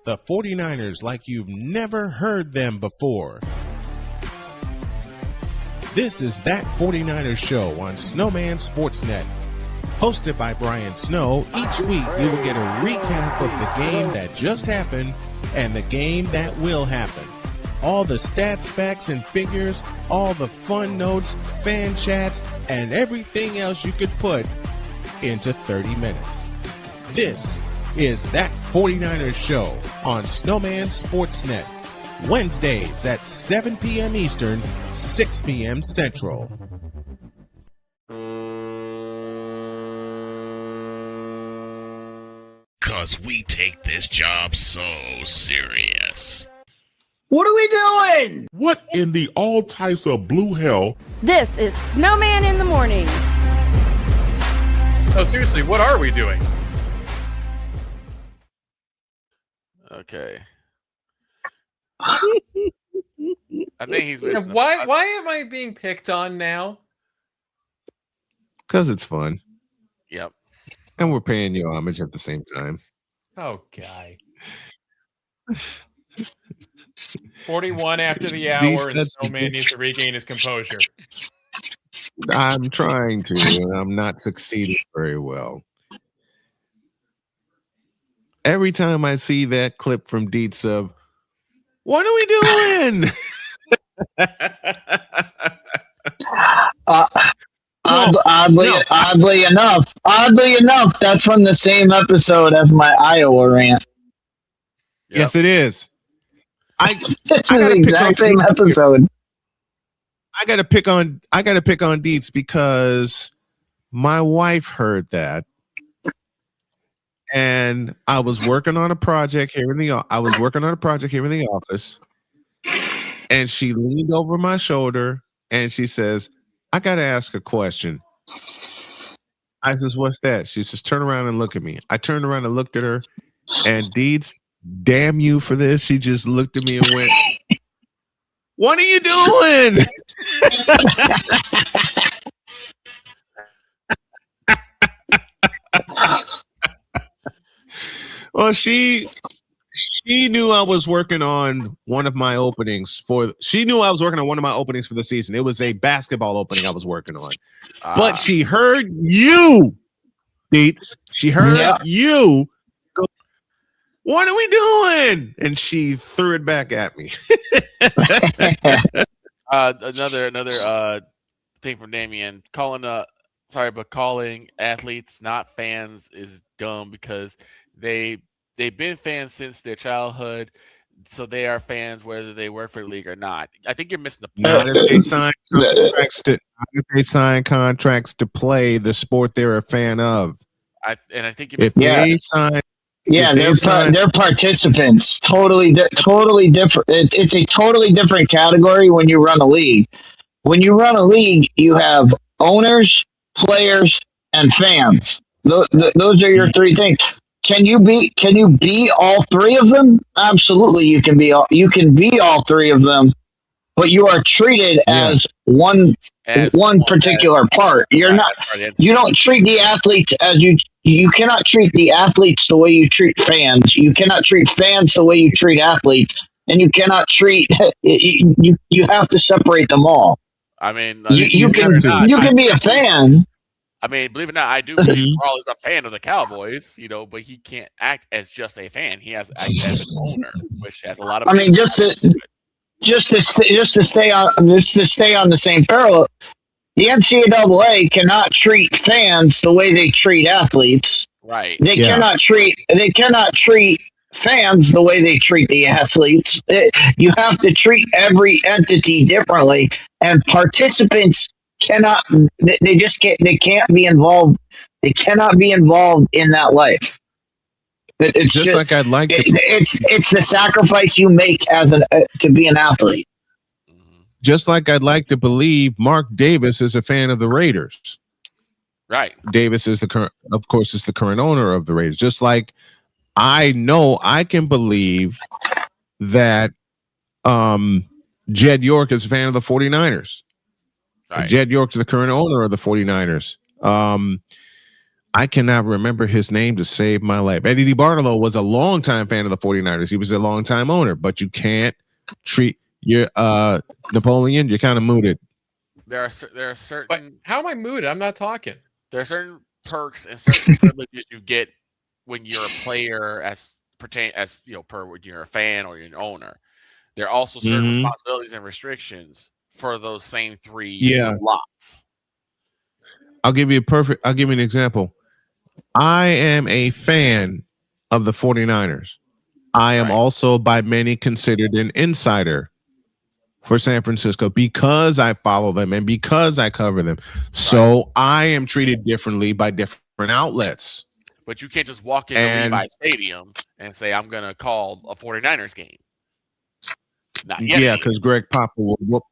The 49ers like you've never heard them before. This is That 49ers Show on Snowman Sportsnet. Hosted by Brian Snow, each week you will get a recap of the game that just happened and the game that will happen. All the stats, facts, and figures, all the fun notes, fan chats, and everything else you could put into 30 minutes. This is That 49ers Show on Snowman Sportsnet. Wednesdays at 7 p.m. Eastern, 6 p.m. Central. Cause we take this job so serious. What are we doing? What in the all types of blue hell? This is Snowman in the Morning. Oh, seriously, what are we doing? Okay. I think he's. Why am I being picked on now? Because it's fun. Yep. And we're paying you homage at the same time. Oh, guy. 41 after the hour, and Snowman needs to regain his composure. I'm trying to, and I'm not succeeding very well. Every time I see that clip from Dietz of, what are we doing? Oddly enough, that's from the same episode as my Iowa rant. Yes, it is. It's the exact same episode. I gotta pick on Dietz because my wife heard that, and I was working on a project here in the office, and she leaned over my shoulder and she says, "I gotta ask a question." I says, "What's that?" She says, "Turn around and look at me." I turned around and looked at her, and Dietz, damn you for this. She just looked at me and went, "What are you doing?" Well, she knew I was working on one of my openings for the season. It was a basketball opening I was working on. But she heard you, Dietz. She heard you go, "What are we doing?" And she threw it back at me. Another thing from Damien, calling athletes not fans is dumb because they've been fans since their childhood, so they are fans whether they work for the league or not. I think you're missing the point. Not if they sign contracts to play the sport they're a fan of. I think if they sign. Yeah, they're participants. Totally different. It's a totally different category when you run a league. When you run a league, you have owners, players, and fans. Those are your three things. Can you be all three of them? Absolutely, you can be all three of them. But you are treated as one particular part. You don't treat the athletes as you cannot treat the athletes the way you treat fans. You cannot treat fans the way you treat athletes, and you cannot treat you have to separate them all. I mean, you can be a fan. I mean, believe it or not, I do believe Carl is a fan of the Cowboys, but he can't act as just a fan. He has to act as an owner, which has a lot of. I mean, just to stay on the same parallel, the NCAA cannot treat fans the way they treat athletes. Right. They cannot treat fans the way they treat the athletes. You have to treat every entity differently, and participants cannot. They can't be involved. They cannot be involved in that life. It's just like I'd like to. It's the sacrifice you make to be an athlete. Just like I'd like to believe Mark Davis is a fan of the Raiders. Right. Davis is the current owner of the Raiders. Just like I know I can believe that Jed York is a fan of the 49ers. Right. Jed York is the current owner of the 49ers. I cannot remember his name to save my life. Eddie DiBartolo was a longtime fan of the 49ers. He was a longtime owner, but you can't treat your Napoleon. You're kind of mooted. There are certain. But how am I mooted? I'm not talking. There are certain perks and certain privileges you get when you're a player, when you're a fan or you're an owner. There are also certain responsibilities and restrictions for those same three lots. I'll give you an example. I am a fan of the 49ers. I am also by many considered an insider for San Francisco because I follow them and because I cover them. So I am treated differently by different outlets. But you can't just walk into Levi Stadium and say, I'm going to call a 49ers game. Not yet. Yeah, because Greg Papa will whoop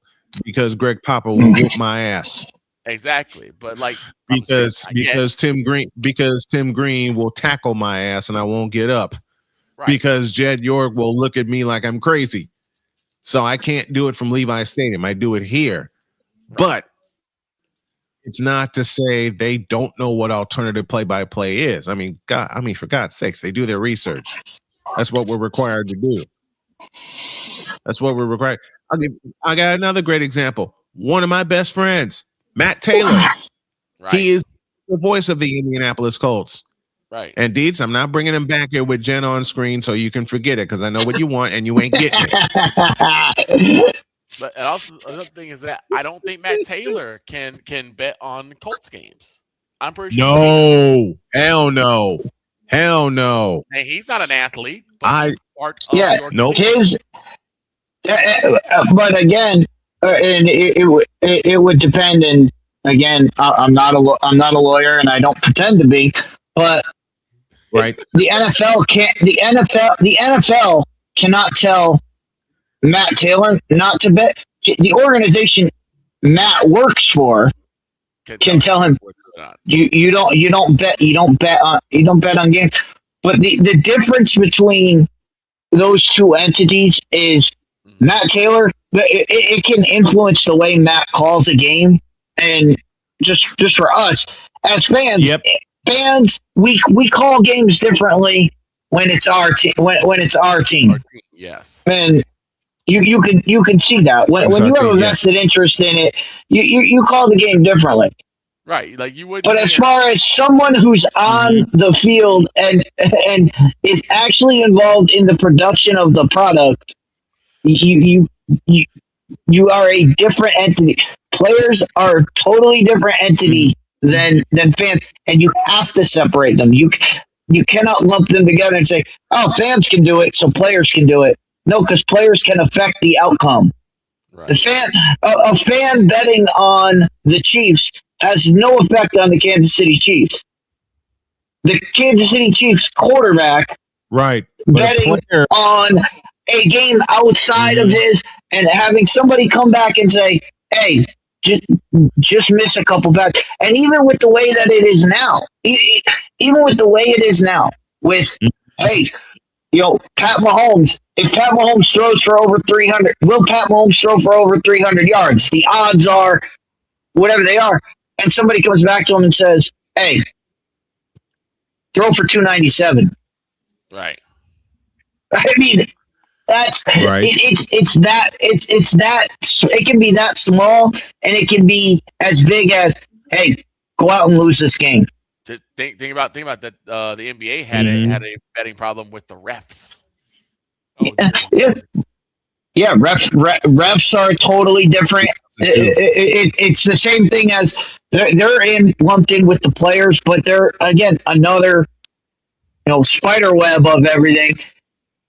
my ass. Exactly. But because Tim Green will tackle my ass and I won't get up. Right. Because Jed York will look at me like I'm crazy. So I can't do it from Levi Stadium. I do it here. Right. But it's not to say they don't know what alternative play-by-play is. I mean, for God's sakes, they do their research. That's what we're required to do. That's what we're required. I got another great example. One of my best friends, Matt Taylor. Right. He is the voice of the Indianapolis Colts. Right. And Deeds, I'm not bringing him back here with Jen on screen so you can forget it because I know what you want and you ain't getting it. But and also another thing is that I don't think Matt Taylor can bet on Colts games. I'm pretty sure. No, hell no, hell no. Hey, he's not an athlete. But nope. His, but again, and it would depend. And again, I'm not a lawyer, and I don't pretend to be. But right, the NFL can't. The NFL cannot tell Matt Taylor not to bet. The organization Matt works for can tell him you don't bet on games. But the difference between those two entities is Matt Taylor. It can influence the way Matt calls a game, and just for us as fans, fans we call games differently when it's our team. When it's our team, yes, and. You can see that when you have a vested interest in it, you call the game differently. Right, like you would. But as far as someone who's on the field and is actually involved in the production of the product, you are a different entity. Players are a totally different entity than fans, and you have to separate them. You cannot lump them together and say, "Oh, fans can do it, so players can do it." No, because players can affect the outcome. Right. A fan betting on the Chiefs has no effect on the Kansas City Chiefs. The Kansas City Chiefs quarterback, right, betting on a game outside of his, and having somebody come back and say, "Hey, just miss a couple bets." And even with the way that it is now, with hey. Pat Mahomes, if Pat Mahomes throws for over 300, will Pat Mahomes throw for over 300 yards? The odds are whatever they are. And somebody comes back to him and says, "Hey, throw for 297. Right. I mean, that's right. It's that it can be that small, and it can be as big as, "Hey, go out and lose this game." Think about that. The NBA had a betting problem with the refs. Yeah, refs are totally different. It's the same thing as they're lumped in with the players, but they're again another spider web of everything.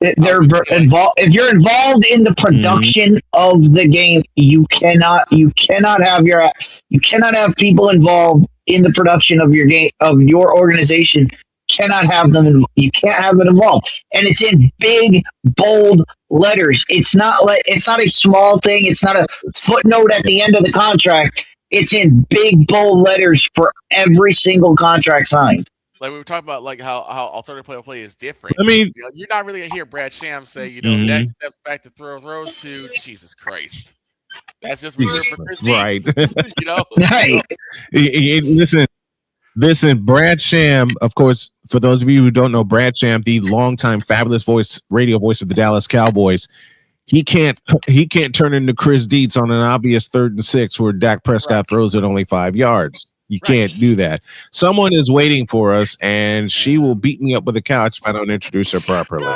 They're involved. If you're involved in the production of the game, you cannot have people involved in the production of your game, of your organization. You can't have it involved, and it's in big, bold letters. It's not a small thing. It's not a footnote at the end of the contract. It's in big, bold letters for every single contract signed. Like we were talking about, like how alternative play is different. I mean, you're not really gonna hear Brad Sham say, next steps back to throws to Jesus Christ. That's just reserved for Chris right. Right. Listen, Brad Sham, of course, for those of you who don't know Brad Sham, the longtime fabulous radio voice of the Dallas Cowboys, he can't turn into Chris Dietz on an obvious 3rd and 6 where Dak Prescott throws it only 5 yards. You can't do that. Someone is waiting for us, and she will beat me up with a couch if I don't introduce her properly.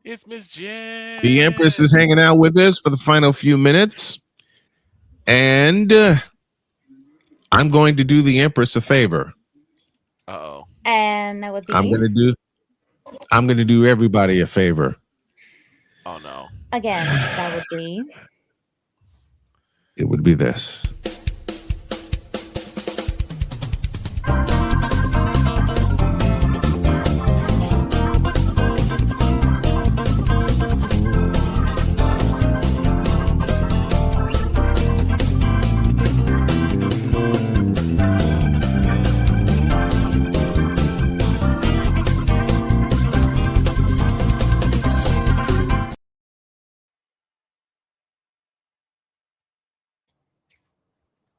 It's Miss Jen. The Empress is hanging out with us for the final few minutes, and I'm going to do the Empress a favor. Uh-oh. And that would be I'm gonna do everybody a favor. Oh no. Again, that would be. It would be this.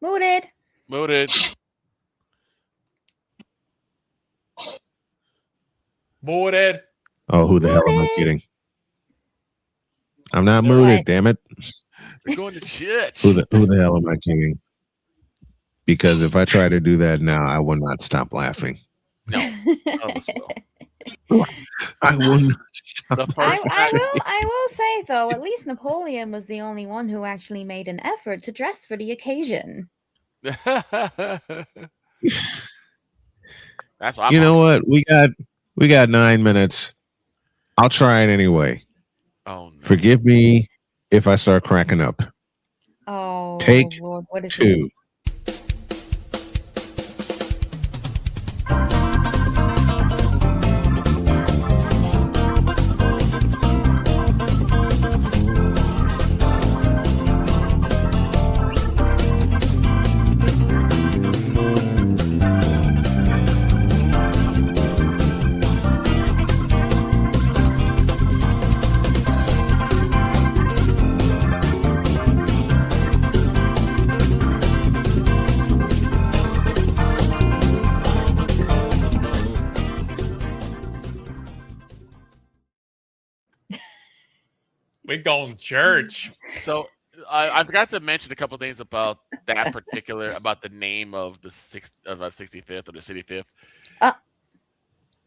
Mooted. Mooted. Mooted. Oh, who the hell am I kidding? I'm not What? mooted, damn it. You're going to church. Who the hell am I kidding? Because if I try to do that now, I will not stop laughing. No. None of us will. I will not stop. I will say though, at least Napoleon was the only one who actually made an effort to dress for the occasion. That's why. You know what? We got 9 minutes. I'll try it anyway. Oh no. Forgive me if I start cracking up. Oh, Take Lord, what is 2. We going to church. So I forgot to mention a couple things about that particular about the name of the 65th or the City Fifth. A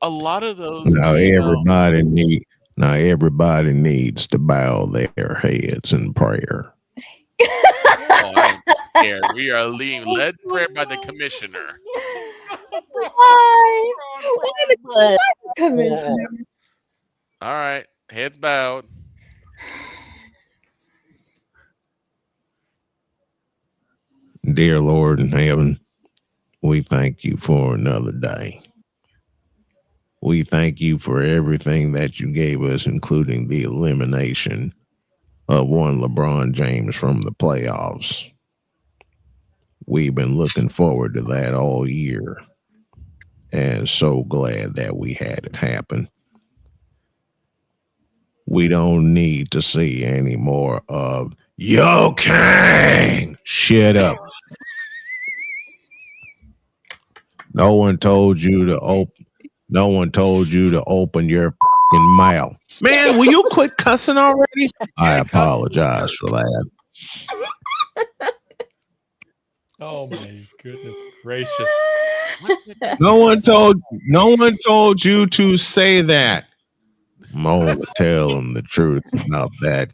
lot of those. Now everybody needs to bow their heads in prayer. Oh, I'm scared. We are led prayer by the commissioner. Why? Why the commissioner? All right, heads bowed. Dear Lord in heaven, we thank you for another day. We thank you for everything that you gave us, including the elimination of one LeBron James from the playoffs. We've been looking forward to that all year, and so glad that we had it happen. We don't need to see any more of Yo King. Shut up. No one told you to open your fucking mouth. Man, will you quit cussing already? I apologize for that. Oh my goodness gracious. No one told you to say that. I'm only telling the truth about that.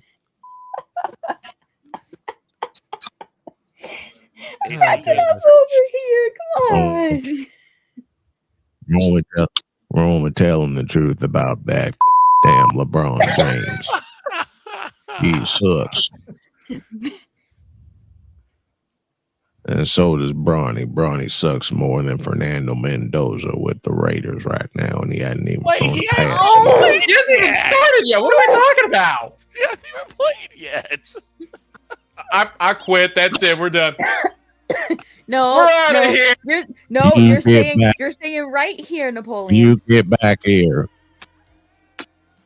Back it up over here. Come on. We're only telling the truth about that damn LeBron James. He sucks. And so does Bronny. Bronny sucks more than Fernando Mendoza with the Raiders right now, and he hadn't even gone past. Oh, he hasn't even started yet. What are we talking about? He hasn't even played yet. I quit. That's it. We're done. No, We're out of here. You're staying right here, Napoleon. You get back here.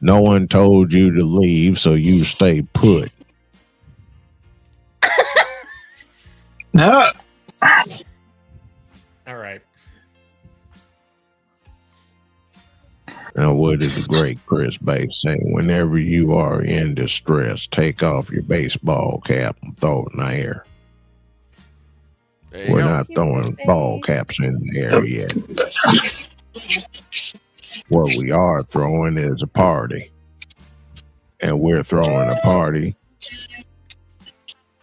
No one told you to leave, so you stay put. All right. Now, what did the great Chris Bates say? Whenever you are in distress, take off your baseball cap and throw it in the air. We're not throwing ball caps in the air yet. What we are throwing is a party. And we're throwing a party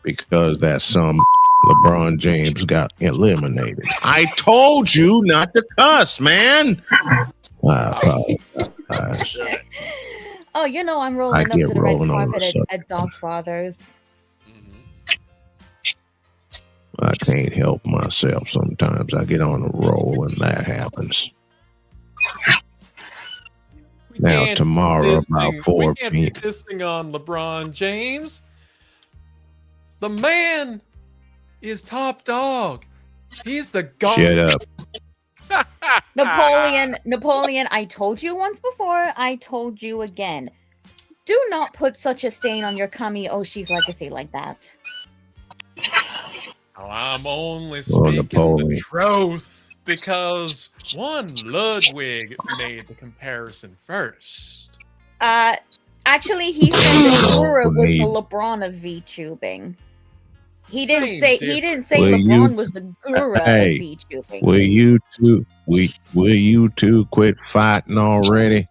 because that some LeBron James got eliminated. I told you not to cuss, man. I apologize. Oh, you know I'm rolling up to the red carpet at Doc Brothers. I can't help myself sometimes. I get on a roll and that happens. Now tomorrow about 4 p.m. We can't be dissing on LeBron James. The man is top dog. He's the god. Shut up. Napoleon, I told you once before, I told you again. Do not put such a stain on your Kami Oshi's legacy like that. Oh, I'm only Oh, speaking the Napoleon. truth because one Ludwig made the comparison first. Actually, he said that Gura was the Need- LeBron of VTubing. He Same didn't say Will LeBron you- was the Gura Hey, of VTubing. Will you two quit fighting already?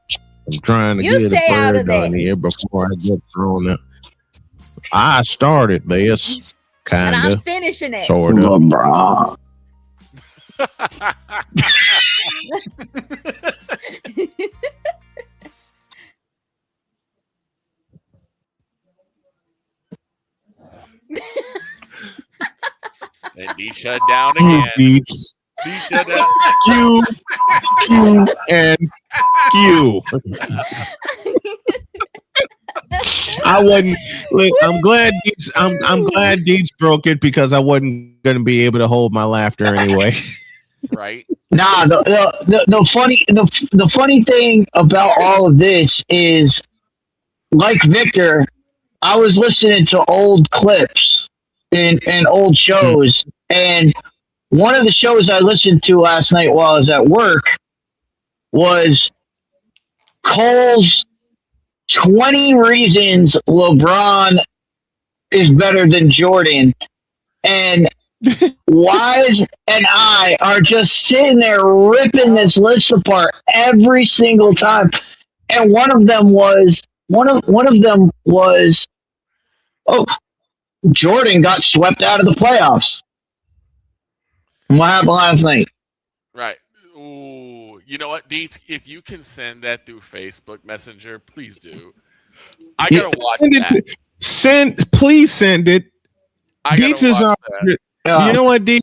I'm trying to You get a stay out prayer of done this. here before I get thrown up. I started this, And I'm kinda, finishing it. sorta. LeBron. And D shut down again. Beats. D shut down. Q, and Q. I wasn't. Look, I'm glad. I'm glad Deeds broke it because I wasn't going to be able to hold my laughter anyway. Right. Nah, the funny thing about all of this is, like Victor, I was listening to old clips and old shows, and one of the shows I listened to last night while I was at work was Cole's 20 Reasons LeBron is better than Jordan, and Wise and I are just sitting there ripping this list apart every single time. And one of them was, oh, Jordan got swept out of the playoffs. And what happened last night? Right. Ooh. You know what, Deets? If you can send that through Facebook Messenger, please do. I gotta watch that. Please send it. I gotta Deets is watch that. You know what, Deets?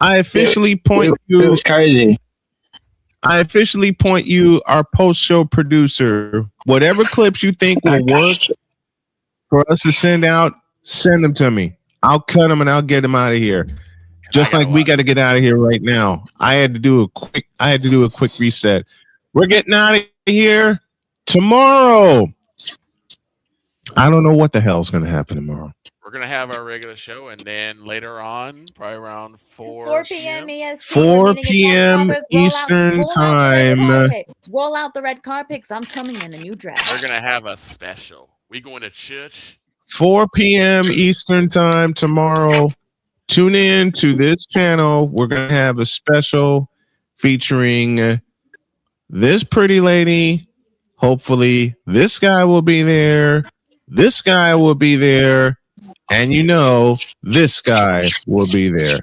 I officially point you. It was crazy. I officially point you, our post-show producer. Whatever clips you think will work for us to send out, send them to me. I'll cut them and I'll get them out of here. Just like we got to get out of here right now. I had to do a quick reset. We're getting out of here tomorrow. I don't know what the hell's going to happen tomorrow. We're gonna have our regular show, and then later on, probably around 4 p.m. EST. 4 p.m. Eastern time. Roll out the red carpet because I'm coming in a new dress. We're gonna have a special. We going to church. 4 p.m. Eastern time tomorrow. Tune in to this channel. We're going to have a special featuring this pretty lady. Hopefully, this guy will be there. This guy will be there. And you know, this guy will be there.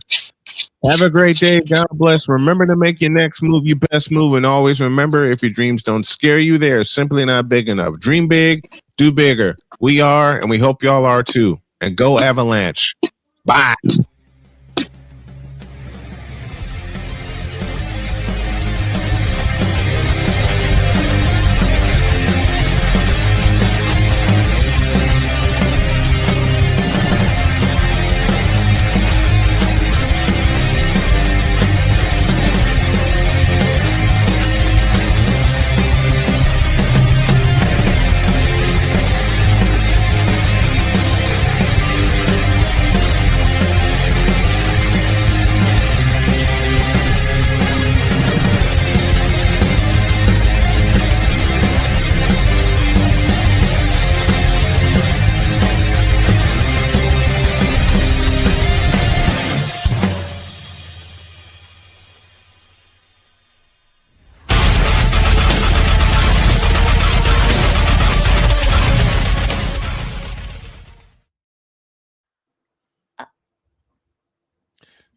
Have a great day. God bless. Remember to make your next move your best move. And always remember, if your dreams don't scare you, they are simply not big enough. Dream big, do bigger. We are, and we hope y'all are too. And go Avalanche. Bye.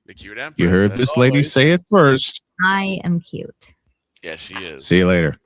The cute Empress. You heard as this lady always. say it first. I am cute. Yeah, she is. See you later.